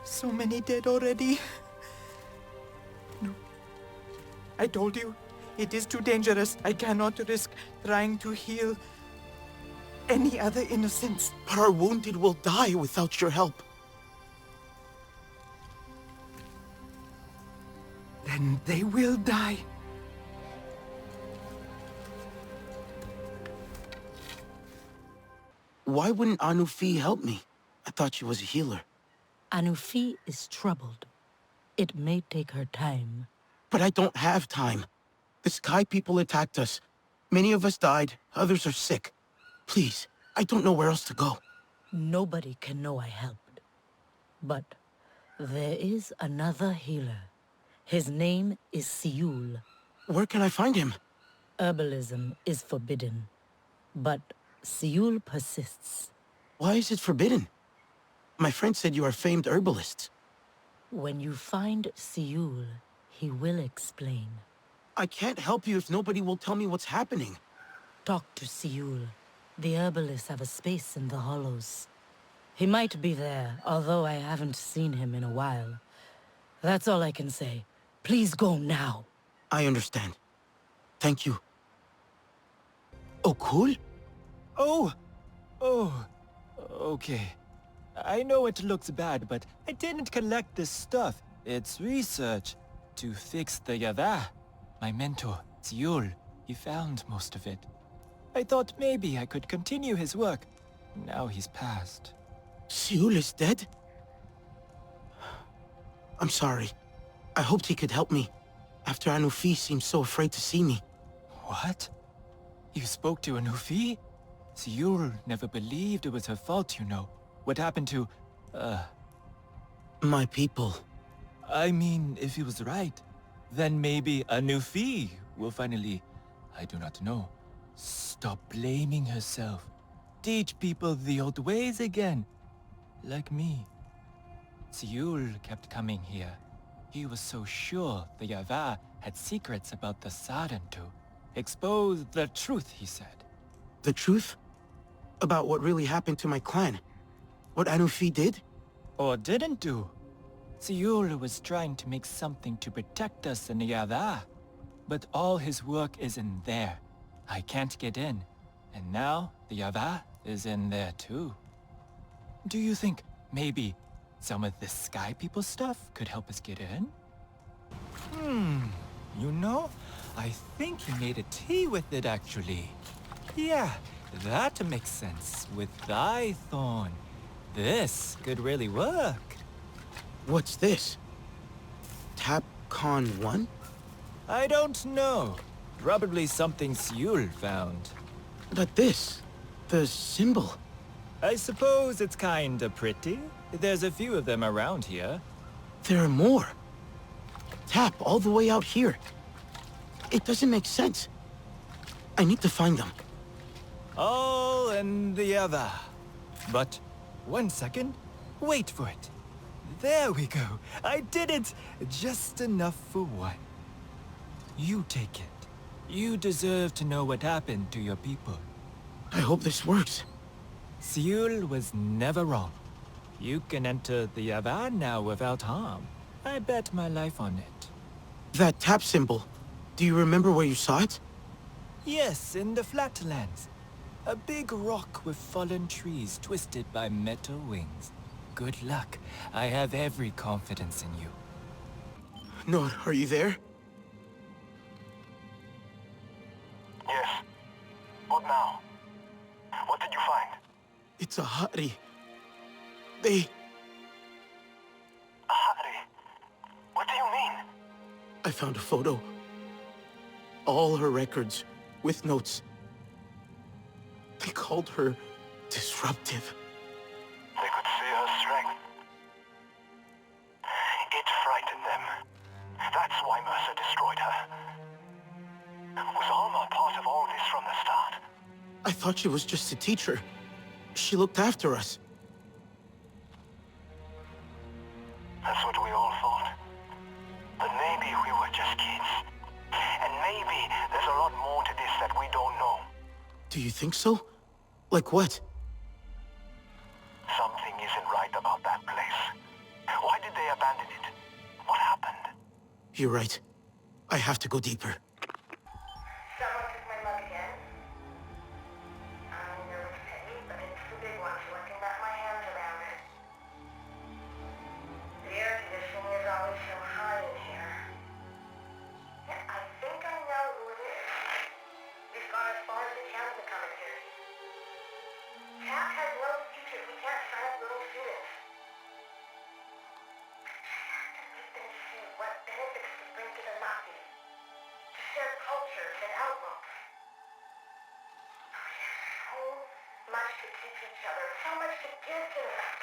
So many dead already. No. I told you, it is too dangerous. I cannot risk trying to heal any other innocents. But our wounded will die without your help. Then they will die. Why wouldn't Anufi help me? I thought she was a healer. Anufi is troubled. It may take her time. But I don't have time. The Sky People attacked us. Many of us died, others are sick. Please, I don't know where else to go. Nobody can know I helped. But there is another healer. His name is Seul. Where can I find him? Herbalism is forbidden. But Seul persists. Why is it forbidden? My friend said you are famed herbalists. When you find Seul, he will explain. I can't help you if nobody will tell me what's happening. Talk to Seul. The herbalists have a space in the hollows. He might be there, although I haven't seen him in a while. That's all I can say. Please go now. I understand. Thank you. Oh, cool? Oh! Okay. I know it looks bad, but I didn't collect this stuff. It's research to fix the Yavah. My mentor, Seul, he found most of it. I thought maybe I could continue his work. Now he's passed. Seul is dead? I'm sorry. I hoped he could help me. After Anufi seemed so afraid to see me. What? You spoke to Anufi? Seul never believed it was her fault, you know. What happened to, my people. I mean, if he was right, then maybe Anufi will finally, I do not know, stop blaming herself. Teach people the old ways again. Like me. Seul kept coming here. He was so sure the Yavah had secrets about the Sarentu. Expose the truth, he said. The truth? About what really happened to my clan? What Anufi did? Or didn't do. Seul was trying to make something to protect us in the Yavah. But all his work is in there. I can't get in. And now the Yavah is in there too. Do you think maybe some of the Sky People stuff could help us get in? You know, I think he made a tea with it actually. Yeah, that makes sense with thy thorn. This could really work. What's this? Tapcon 1? I don't know. Probably something Seul found. But this, the symbol. I suppose it's kinda pretty. There's a few of them around here. There are more. Tap all the way out here. It doesn't make sense. I need to find them. All in the other. But, 1 second. Wait for it. There we go. I did it! Just enough for one. You take it. You deserve to know what happened to your people. I hope this works. Seul was never wrong. You can enter the Yavah now without harm. I bet my life on it. That tap symbol. Do you remember where you saw it? Yes, in the flatlands. A big rock with fallen trees twisted by metal wings. Good luck. I have every confidence in you. Nor, are you there? Yes. What now? What did you find? It's a Hari. They... Hari? What do you mean? I found a photo. All her records, with notes. They called her disruptive. They could see her strength. It frightened them. That's why Mercer destroyed her. Was Alma part of all this from the start? I thought she was just a teacher. She looked after us. That's what we all thought. But maybe we were just kids. And maybe there's a lot more to this that we don't know. Do you think so? Like what? Something isn't right about that place. Why did they abandon it? What happened? You're right. I have to go deeper. Someone took my mug again. I know it's petty, but it's the big one, so I can wrap my hands around it. The air conditioning is always so high in here. Yeah, I think I know who it is. We've gone as far as we can in the commentary. Cat has no future. We can't sign up little students. I have to make them see what benefits to bring to the not different outlooks. So much to teach each other, so much to give to us.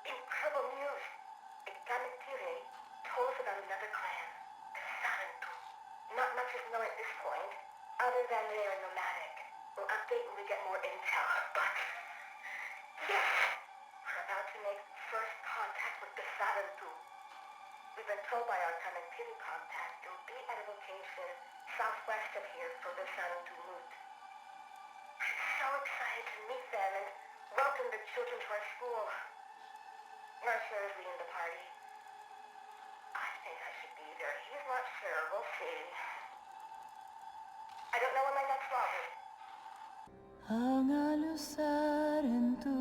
Incredible news. Gamitire told us about another clan, the Sarantu. Not much is known at this point, other than they are nomadic. We'll update when we get more intel, but... Yes! We're about to make first contact with the Sarantu. We've been told by our Gamitire contact they'll be at a location southwest of here for the Sarantu route. I'm so excited to meet them and welcome the children to our school. Mercer is leading the party. I think I should be there. He's not sure. We'll see. I don't know when my next vlog is. Ang alusaran tu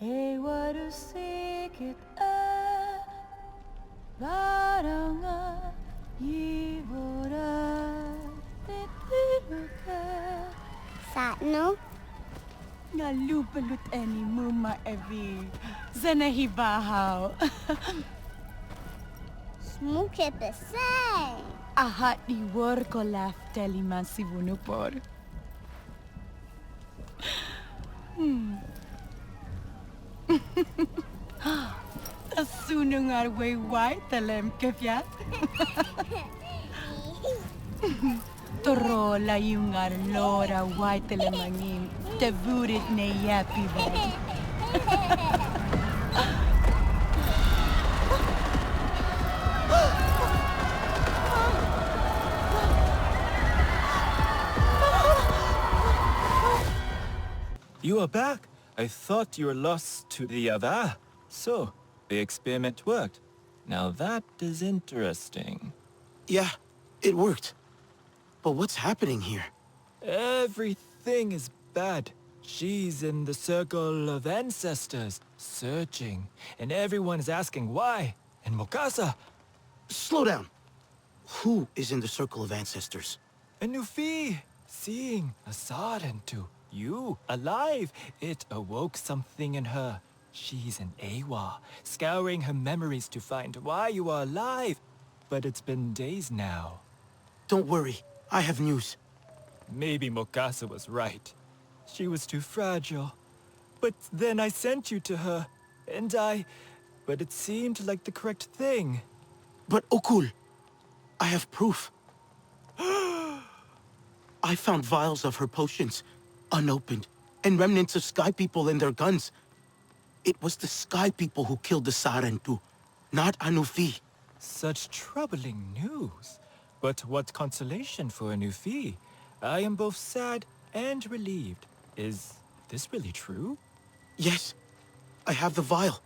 ay warusikit barang ibora titiruka Satno? Nalubalut ani muma evi zanahibahaw. Smuke pesay. Ahat di war ko laf teliman si vunupor. Asunung arway white talem kefya. Torola yung arlora white telemangin. Tavurit na yapi ba? You are back. I thought you were lost to the other. So, the experiment worked. Now that is interesting. Yeah, it worked. But what's happening here? Everything is bad. She's in the circle of ancestors, searching. And everyone is asking why. And Mokasa... Slow down. Who is in the circle of ancestors? And Nufi, seeing a Sarentu. You, alive. It awoke something in her. She's an Awa, scouring her memories to find why you are alive. But it's been days now. Don't worry. I have news. Maybe Mokasa was right. She was too fragile. But then I sent you to her, and but it seemed like the correct thing. But Okul, I have proof. I found vials of her potions, unopened, and remnants of Sky People and their guns. It was the Sky People who killed the Sarentu, not Anufi. Such troubling news. But what consolation for Anufi. I am both sad and relieved. Is this really true? Yes, I have the vial.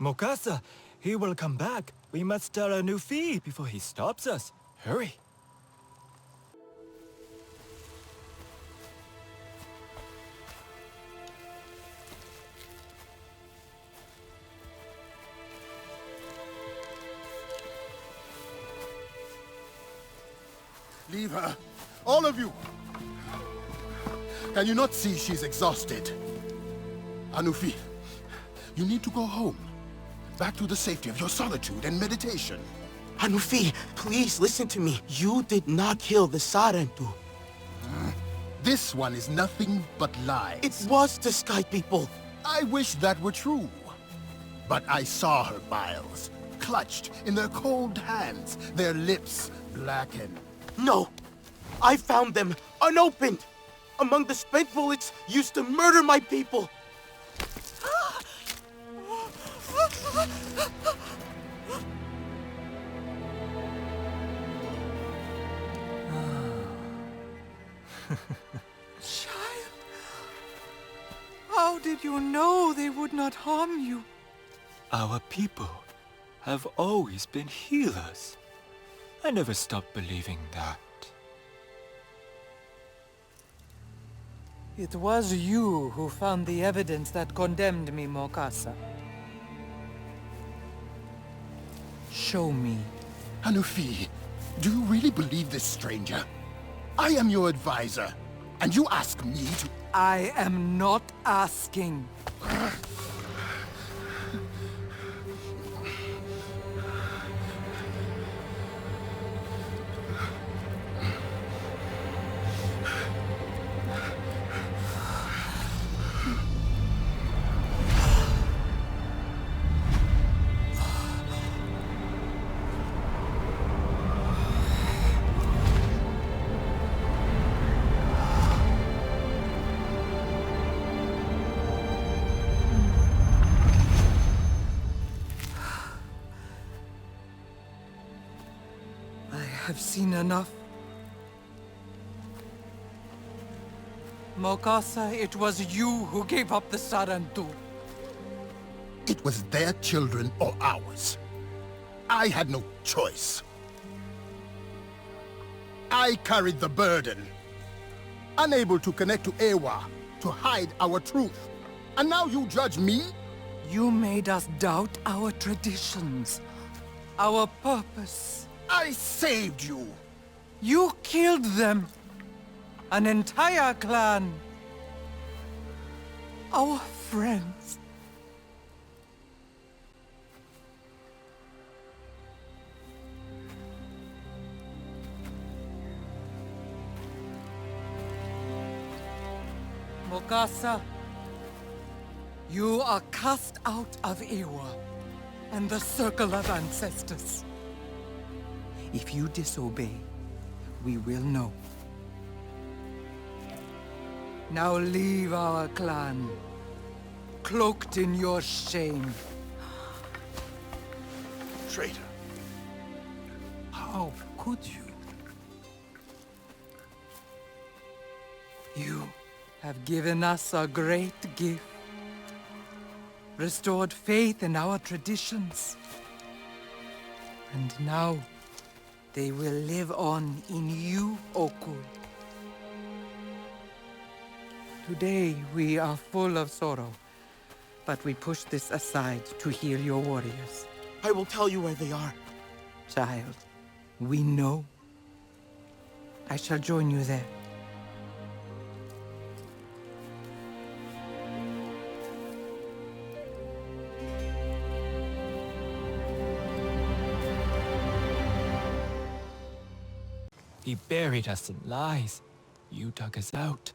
Mokasa, he will come back. We must tell Anufi before he stops us. Hurry. Leave her. All of you! Can you not see she's exhausted? Anufi, you need to go home. Back to the safety of your solitude and meditation. Anufi, please listen to me. You did not kill the Sarentu. This one is nothing but lies. It was the Sky People. I wish that were true. But I saw her vials, clutched in their cold hands, their lips blackened. No! I found them, unopened! Among the spent bullets used to murder my people! Child, how did you know they would not harm you? Our people have always been healers. I never stopped believing that. It was you who found the evidence that condemned me, Mokasa. Show me. Anufi, do you really believe this stranger? I am your advisor, and you ask me to... I am not asking. I've seen enough. Mokasa, it was you who gave up the Sarantu. It was their children or ours. I had no choice. I carried the burden. Unable to connect to Ewa, to hide our truth. And now you judge me? You made us doubt our traditions, our purpose. I saved you. You killed them. An entire clan. Our friends. Mokasa, you are cast out of Ewa and the circle of ancestors. If you disobey, we will know. Now leave our clan, cloaked in your shame. Traitor. How could you? You have given us a great gift. Restored faith in our traditions. And now, they will live on in you, Oku. Today, we are full of sorrow, but we push this aside to heal your warriors. I will tell you where they are. Child, we know. I shall join you there. He buried us in lies. You dug us out.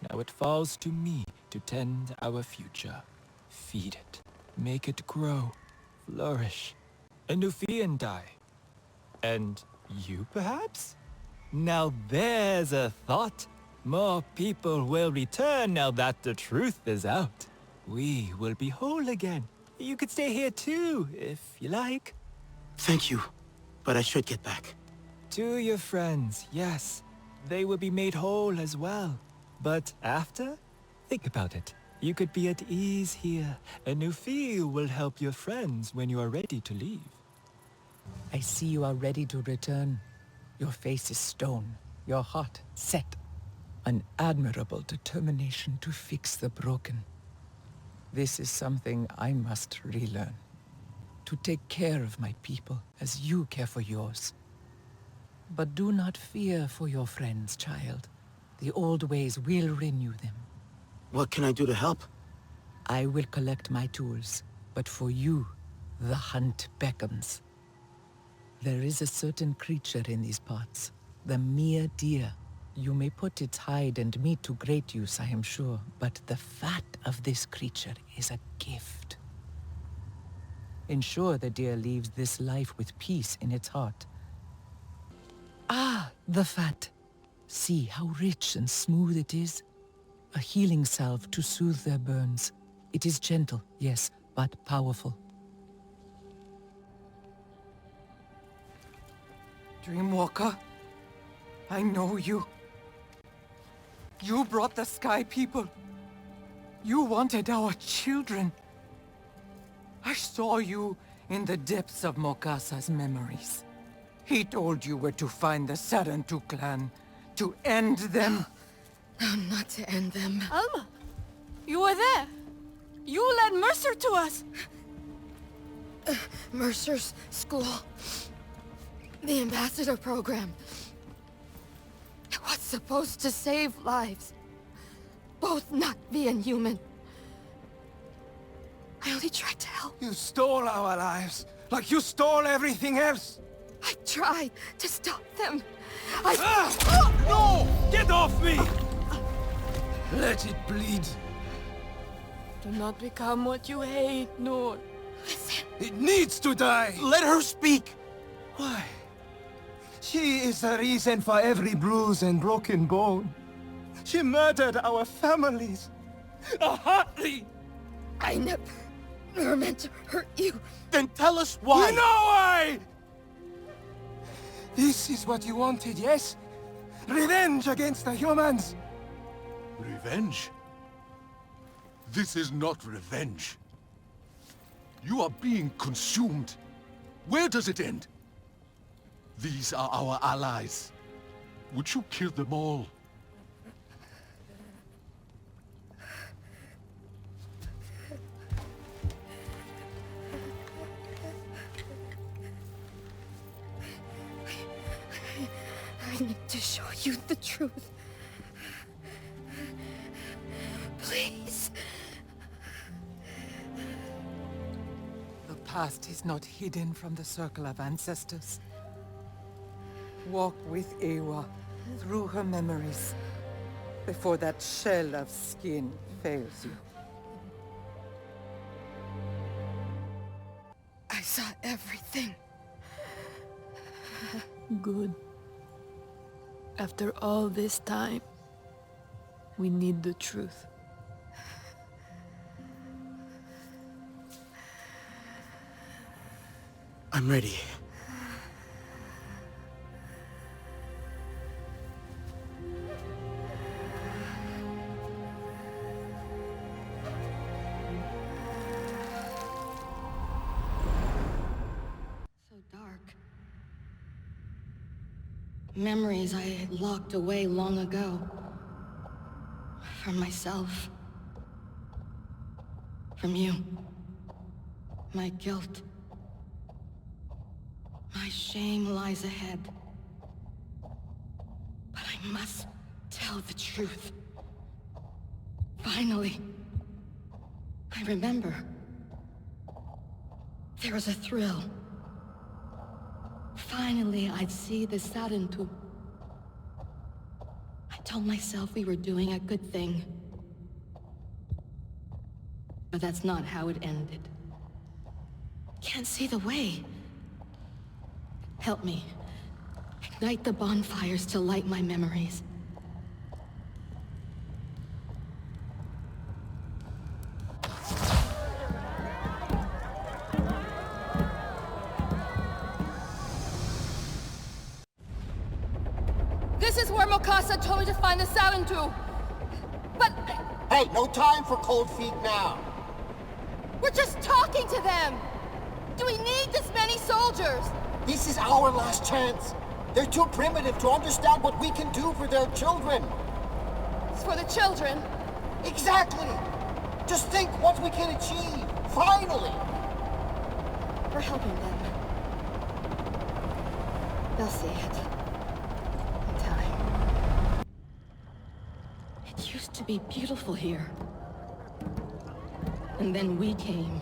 Now it falls to me to tend our future. Feed it. Make it grow. Flourish. A Nufian die. And you, perhaps? Now there's a thought. More people will return now that the truth is out. We will be whole again. You could stay here too, if you like. Thank you, but I should get back. To your friends, yes. They will be made whole as well. But after? Think about it. You could be at ease here. A new feel will help your friends when you are ready to leave. I see you are ready to return. Your face is stone, your heart set. An admirable determination to fix the broken. This is something I must relearn. To take care of my people as you care for yours. But do not fear for your friends, child. The old ways will renew them. What can I do to help? I will collect my tools, but for you, the hunt beckons. There is a certain creature in these parts, the mere deer. You may put its hide and meat to great use, I am sure, but the fat of this creature is a gift. Ensure the deer leaves this life with peace in its heart. Ah, the fat. See how rich and smooth it is. A healing salve to soothe their burns. It is gentle, yes, but powerful. Dreamwalker, I know you. You brought the Sky People. You wanted our children. I saw you in the depths of Mokasa's memories. He told you where to find the Sarantu clan, to end them. No, not to end them. Alma, you were there. You led Mercer to us. Mercer's school. The ambassador program. It was supposed to save lives. Both Na'vi and human. I only tried to help. You stole our lives, like you stole everything else. I tried to stop them. No! Get off me! Let it bleed. Do not become what you hate, Noor. Listen. It needs to die. Let her speak. Why? She is the reason for every bruise and broken bone. She murdered our families. Hotly. I never meant to hurt you. Then tell us why. You know why! This is what you wanted, yes? Revenge against the humans! Revenge? This is not revenge. You are being consumed. Where does it end? These are our allies. Would you kill them all? I need to show you the truth. Please. The past is not hidden from the circle of ancestors. Walk with Ewa through her memories before that shell of skin fails you. I saw everything. Good. After all this time, we need the truth. I'm ready. So dark. Memories I had locked away long ago. From myself. From you. My guilt. My shame lies ahead. But I must tell the truth. Finally. I remember. There was a thrill. Finally, I'd see the Sarentu. I told myself we were doing a good thing. But that's not how it ended. Can't see the way. Help me. Ignite the bonfires to light my memories. This is where Mokasa told me to find the Sarentu. But... Hey, no time for cold feet now. we're just talking to them! Do we need this many soldiers? This is our last chance. They're too primitive to understand what we can do for their children. It's for the children? Exactly! Just think what we can achieve, finally! We're helping them. They'll see it. In time. It used to be beautiful here. And then we came.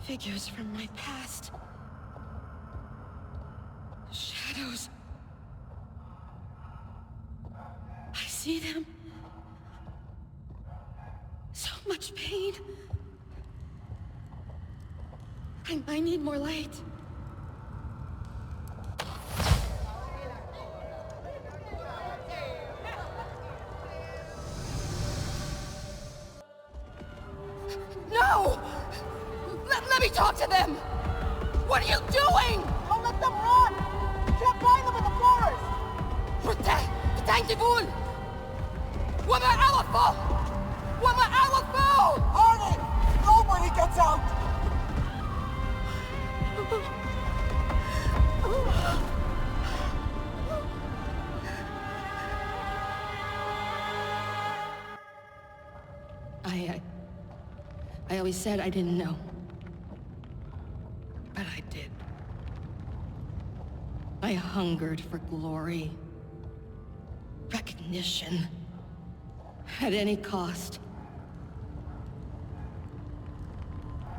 Figures from my past. Shadows. I see them. So much pain. I need more light. No! Let me talk to them! What are you doing? Don't let them run! You can't find them in the forest! Betänkevol! Wama Alafo! Wama Alafo! Harding! Nobody gets out! I always said I didn't know. But I did. I hungered for glory. Recognition. At any cost.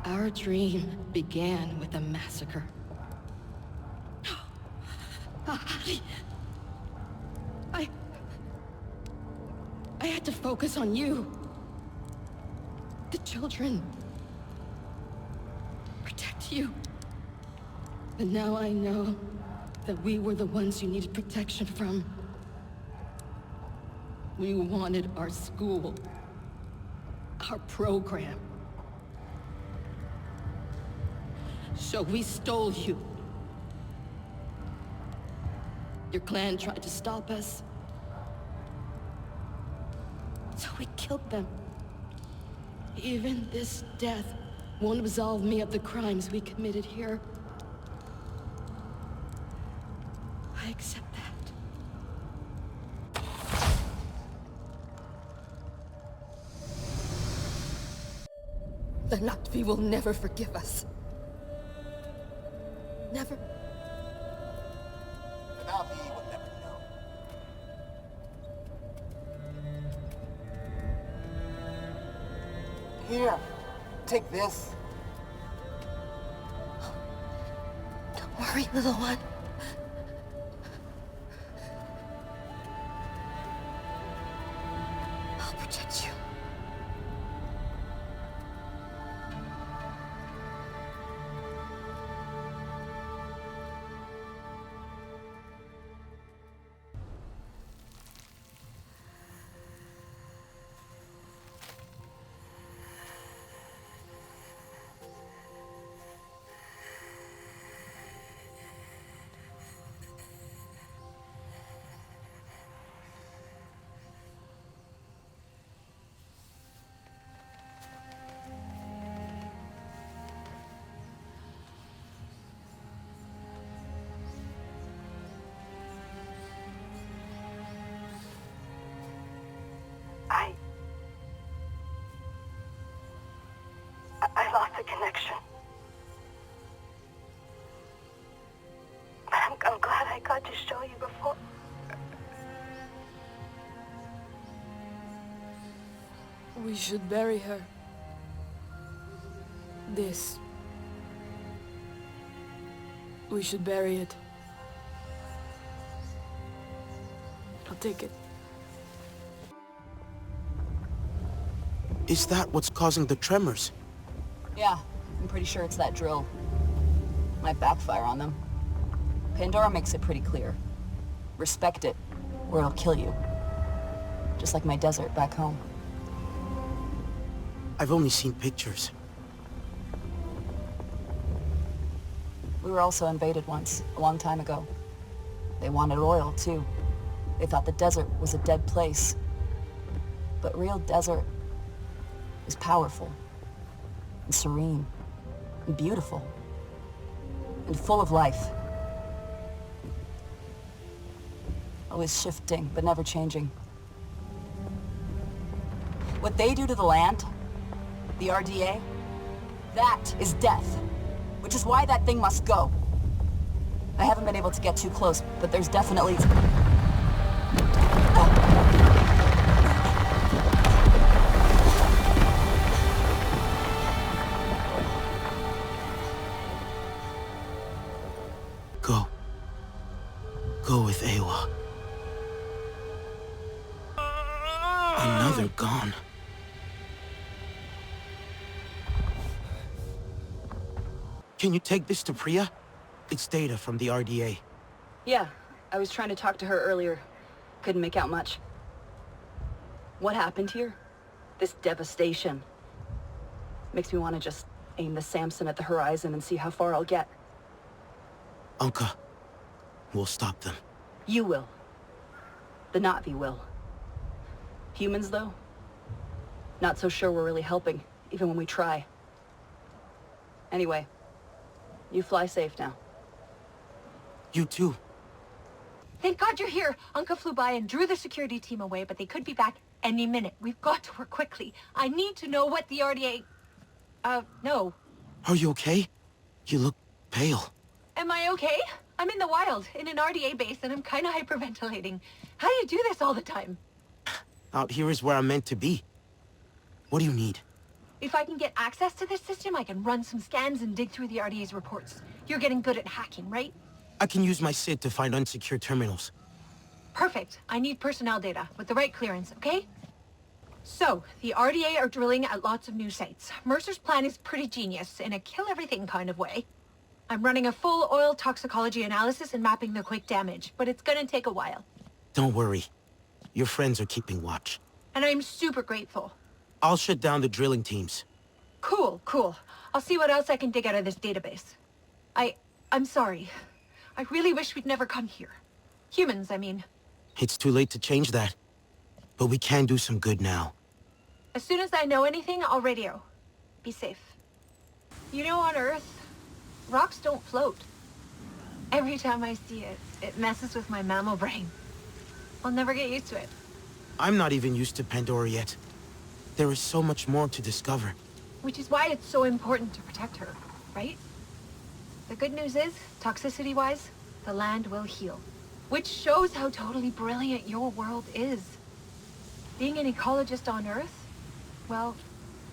Our dream began with a massacre. I had to focus on you. The children. Protect you. But now I know that we were the ones you needed protection from. We wanted our school, our program. So we stole you. Your clan tried to stop us. So we killed them. Even this death won't absolve me of the crimes we committed here. I accept that. The Naktvi will never forgive us. Never. The Navi will never know. Here, take this. Don't worry, little one. I'll protect you. I lost the connection. But I'm glad I got to show you before. We should bury her. This. We should bury it. I'll take it. Is that what's causing the tremors? Yeah, I'm pretty sure it's that drill. Might backfire on them. Pandora makes it pretty clear. Respect it, or it'll kill you. Just like my desert back home. I've only seen pictures. We were also invaded once, a long time ago. They wanted oil, too. They thought the desert was a dead place. But real desert is powerful, and serene, and beautiful, and full of life. Always shifting, but never changing. What they do to the land, the RDA, that is death. Which is why that thing must go. I haven't been able to get too close, but there's definitely... Go. Go with Awa. Another gone. Can you take this to Priya? It's data from the RDA. Yeah, I was trying to talk to her earlier. Couldn't make out much. What happened here? This devastation. Makes me want to just aim the Samson at the horizon and see how far I'll get. Anka, we'll stop them. You will. The Navi will. Humans, though? Not so sure we're really helping, even when we try. Anyway, you fly safe now. You too. Thank God you're here. Unka flew by and drew the security team away, but they could be back any minute. We've got to work quickly. I need to know what the RDA... no. Are you okay? You look pale. Am I okay? I'm in the wild, in an RDA base, and I'm kinda hyperventilating. How do you do this all the time? Out here is where I'm meant to be. What do you need? If I can get access to this system, I can run some scans and dig through the RDA's reports. You're getting good at hacking, right? I can use my SID to find unsecured terminals. Perfect. I need personnel data with the right clearance, okay? So, the RDA are drilling at lots of new sites. Mercer's plan is pretty genius, in a kill-everything kind of way. I'm running a full oil toxicology analysis and mapping the quake damage, but it's gonna take a while. Don't worry. Your friends are keeping watch. And I'm super grateful. I'll shut down the drilling teams. Cool, cool. I'll see what else I can dig out of this database. I'm sorry. I really wish we'd never come here. Humans, I mean. It's too late to change that. But we can do some good now. As soon as I know anything, I'll radio. Be safe. You know, on Earth, rocks don't float. Every time I see it, it messes with my mammal brain. I'll never get used to it. I'm not even used to Pandora yet. There is so much more to discover. Which is why it's so important to protect her, right? The good news is, toxicity-wise, the land will heal. Which shows how totally brilliant your world is. Being an ecologist on Earth, well,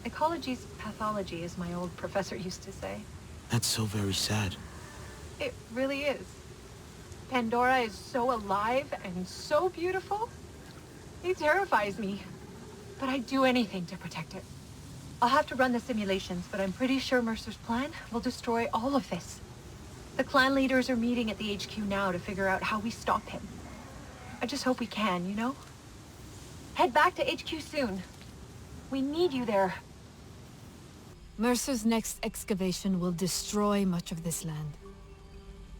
ecology's pathology, as my old professor used to say. That's so very sad. It really is. Pandora is so alive and so beautiful. It terrifies me. But I'd do anything to protect it. I'll have to run the simulations, but I'm pretty sure Mercer's plan will destroy all of this. The clan leaders are meeting at the HQ now to figure out how we stop him. I just hope we can, you know? Head back to HQ soon. We need you there. Mercer's next excavation will destroy much of this land.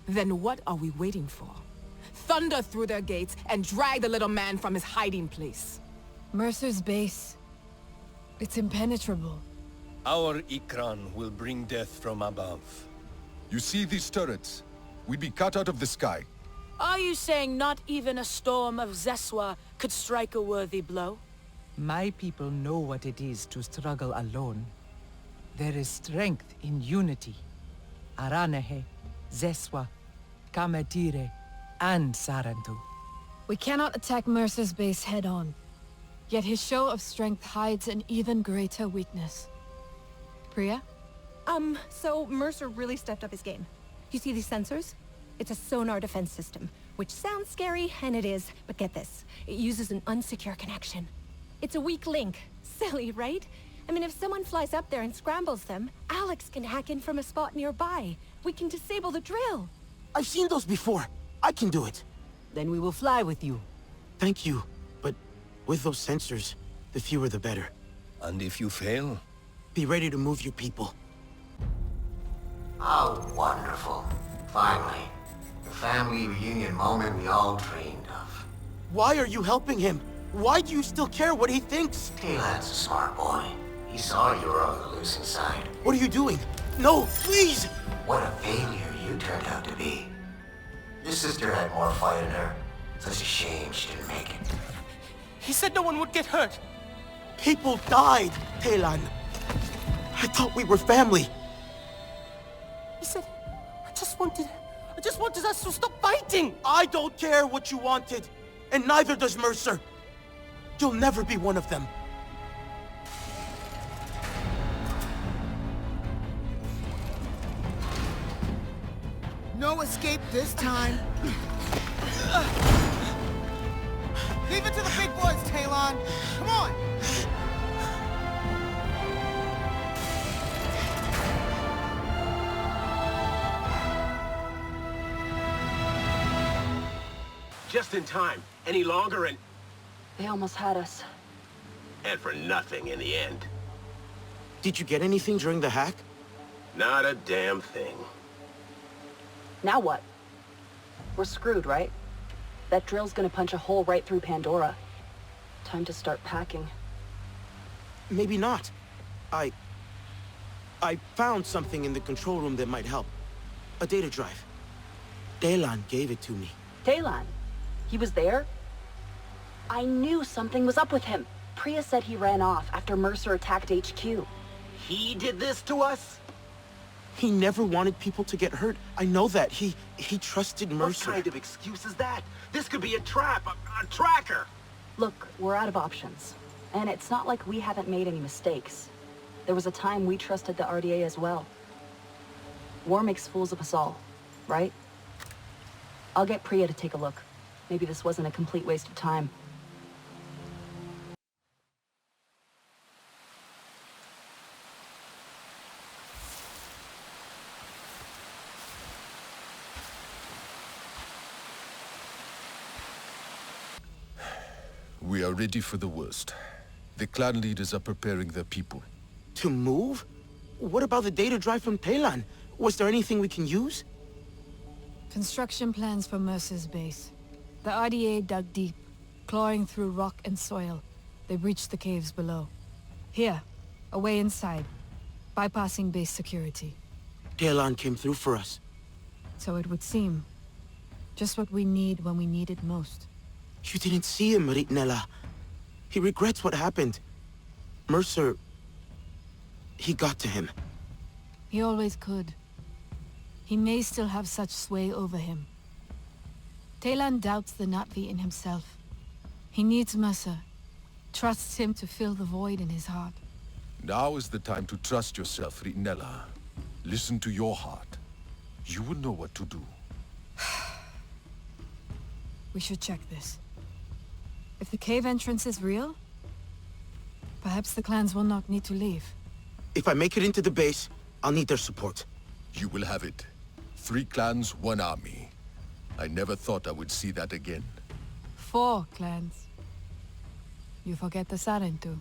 Then what are we waiting for? Thunder through their gates and drag the little man from his hiding place. Mercer's base. It's impenetrable. Our Ikran will bring death from above. You see these turrets? We'd be cut out of the sky. Are you saying not even a storm of Zeswa could strike a worthy blow? My people know what it is to struggle alone. There is strength in unity. Aranehe, Zeswa, Kametire, and Sarantu. We cannot attack Mercer's base head-on. Yet his show of strength hides an even greater weakness. Priya? So Mercer really stepped up his game. You see these sensors? It's a sonar defense system, which sounds scary, and it is, but get this. It uses an unsecure connection. It's a weak link. Silly, right? I mean, if someone flies up there and scrambles them, Alex can hack in from a spot nearby. We can disable the drill. I've seen those before. I can do it. Then we will fly with you. Thank you, but with those sensors, the fewer the better. And if you fail? Be ready to move your people. How wonderful. Finally. The family reunion moment we all dreamed of. Why are you helping him? Why do you still care what he thinks? Taylor's a smart boy. He saw you were on the losing side. What are you doing? No, please! What a failure you turned out to be. Your sister had more fight in her. Such a shame she didn't make it. He said no one would get hurt. People died, Taylor. I thought we were family. He said, I just wanted us to stop fighting. I don't care what you wanted, and neither does Mercer. You'll never be one of them. No escape this time. Leave it to the big boys, Talon. Come on. Just in time. Any longer and They almost had us. for nothing in the end. Did you get anything during the hack? Not a damn thing. Now what? We're screwed, right? That drill's gonna punch a hole right through Pandora. Time to start packing. Maybe not. I found something in the control room that might help. A data drive. Talon gave it to me. Talon? He was there? I knew something was up with him. Priya said he ran off after Mercer attacked HQ. He did this to us? He never wanted people to get hurt. I know that. He trusted Mercer. What kind of excuse is that? This could be a trap, a tracker. Look, we're out of options. And it's not like we haven't made any mistakes. There was a time we trusted the RDA as well. War makes fools of us all, right? I'll get Priya to take a look. Maybe this wasn't a complete waste of time. We are ready for the worst. The clan leaders are preparing their people. To move? What about the data drive from Telan? Was there anything we can use? Construction plans for Mercer's base. The RDA dug deep, clawing through rock and soil. They breached the caves below. Here, away inside, bypassing base security. Telan came through for us. So it would seem. Just what we need when we need it most. You didn't see him, Ritnella. He regrets what happened. Mercer... he got to him. He always could. He may still have such sway over him. Telan doubts the Na'vi in himself. He needs Mercer. Trusts him to fill the void in his heart. Now is the time to trust yourself, Ritnella. Listen to your heart. You will know what to do. We should check this. If the cave entrance is real, perhaps the clans will not need to leave. If I make it into the base, I'll need their support. You will have it. 3 clans, 1 army. I never thought I would see that again. 4 clans. You forget the Sarentu.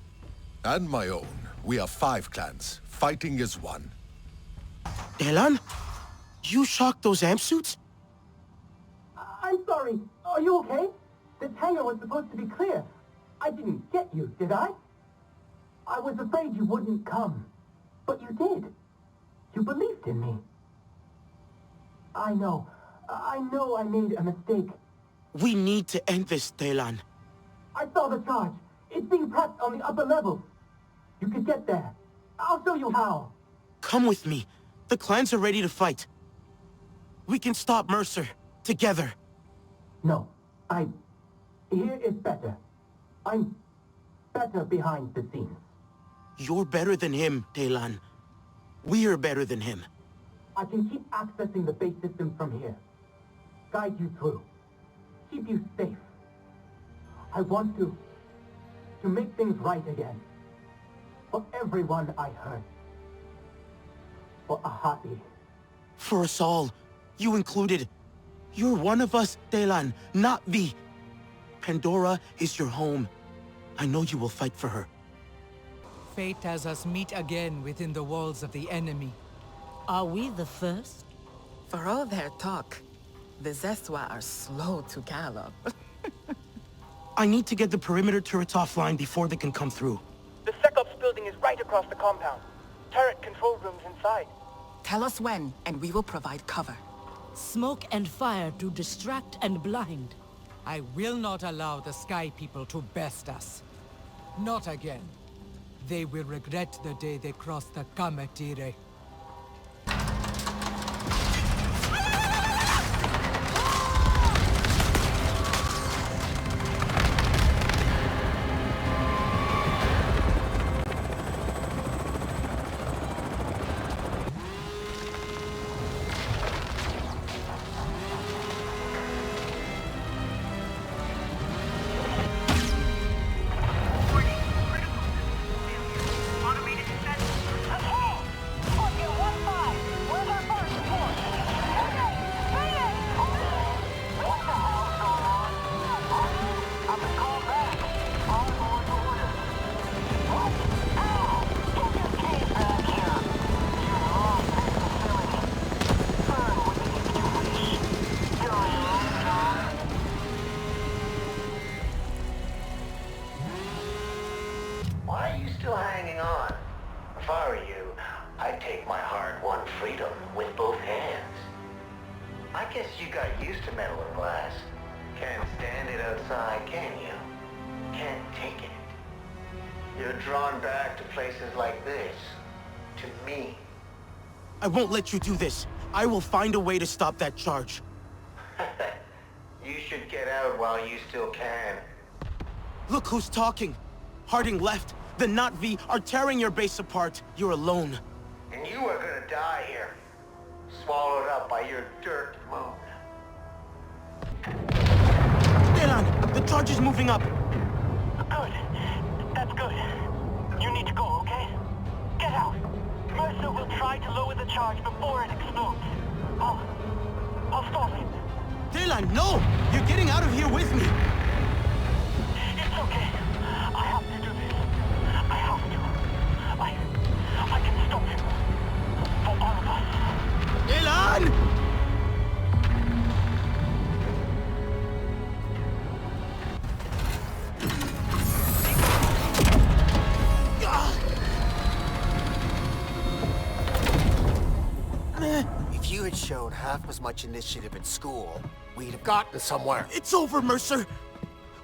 And my own. We are 5 clans, fighting as one. Telan? You shocked those amp suits? I'm sorry. Are you okay? This hangar was supposed to be clear. I didn't get you, did I? I was afraid you wouldn't come. But you did. You believed in me. I know. I know I made a mistake. We need to end this, Telan. I saw the charge. It's being prepped on the upper levels. You could get there. I'll show you how. Come with me. The clans are ready to fight. We can stop Mercer. Together. No. Here is better. I'm better behind the scenes. You're better than him, Telan. We are better than him. I can keep accessing the base system from here. Guide you through. Keep you safe. I want to make things right again. For everyone I hurt. For Ahati. For us all. You included. You're one of us, Telan, not V. Pandora is your home. I know you will fight for her. Fate has us meet again within the walls of the enemy. Are we the first? For all their talk, the Zeswa are slow to gallop. I need to get the perimeter turrets offline before they can come through. The SecOps building is right across the compound. Turret control rooms inside. Tell us when, and we will provide cover. Smoke and fire to distract and blind. I will not allow the Sky People to best us. Not again. They will regret the day they crossed the Kamatire. Why are you still hanging on? If I were you, I'd take my hard-won freedom with both hands. I guess you got used to metal and glass. Can't stand it outside, can you? Can't take it. You're drawn back to places like this. To me. I won't let you do this. I will find a way to stop that charge. You should get out while you still can. Look who's talking. Harding left. The Na'vi are tearing your base apart. You're alone. And you are gonna die here. Swallowed up by your dirt moon. Telan, the charge is moving up. Good. That's good. You need to go, okay? Get out. Mercer will try to lower the charge before it explodes. I'll stall him. Telan, no! You're getting out of here with me! It's okay. If you had shown half as much initiative at school, we'd have gotten somewhere. It's over, Mercer!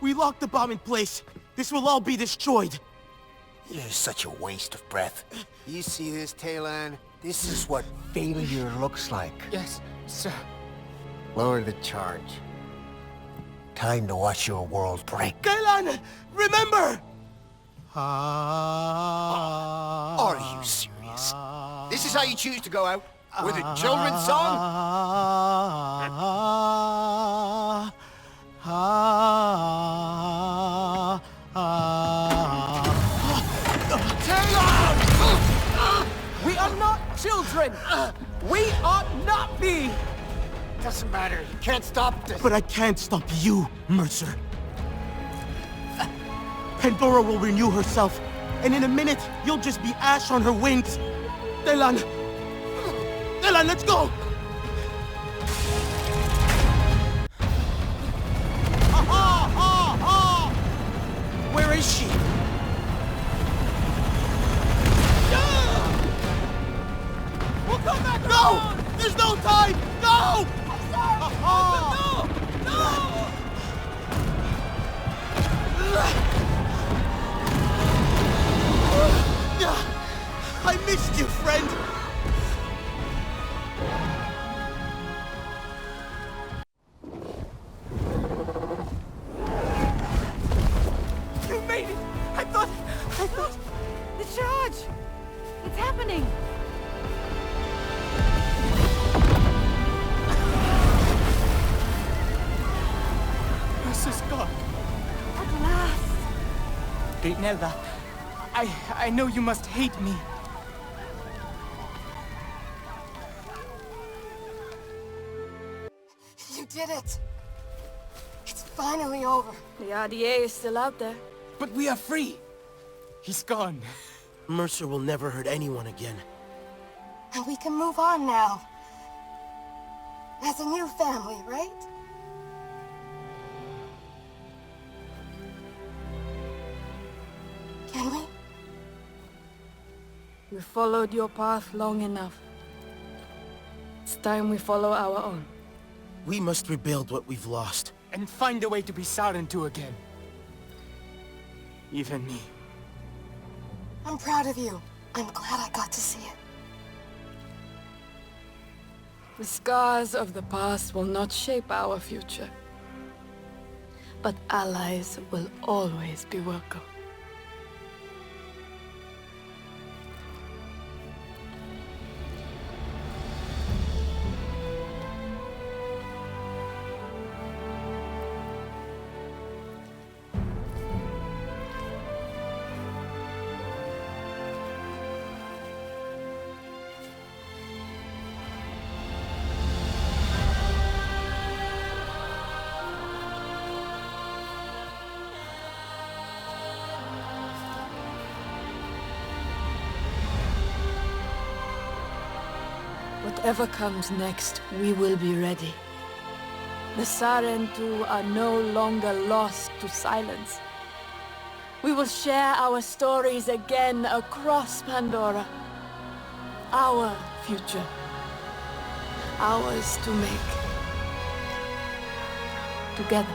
We locked the bomb in place. This will all be destroyed. You're such a waste of breath. You see this, Talon? This is what failure looks like. Yes, sir. Lower the charge. Time to watch your world break. Talon! Remember! Are you serious? This is how you choose to go out? With a children's song? We are not children! We ought not be! Doesn't matter. You can't stop this. But I can't stop you, Mercer. Pandora will renew herself, and in a minute, you'll just be ash on her wings. Talon! Talon, let's go! Where is she? We'll come back No! around! There's no time! No! No! No! I missed you, friend! You made it! I thought... The charge! It's happening! Mercer's gone. At last! Nella, I know you must hate me. You did it! It's finally over. The RDA is still out there. But we are free. He's gone. Mercer will never hurt anyone again. And we can move on now. As a new family, right? Can we? We followed your path long enough. It's time we follow our own. We must rebuild what we've lost. And find a way to be Sarentu again. Even me. I'm proud of you. I'm glad I got to see it. The scars of the past will not shape our future. But allies will always be welcome. Whatever comes next, we will be ready. The Sarentu are no longer lost to silence. We will share our stories again across Pandora. Our future. Ours to make. Together.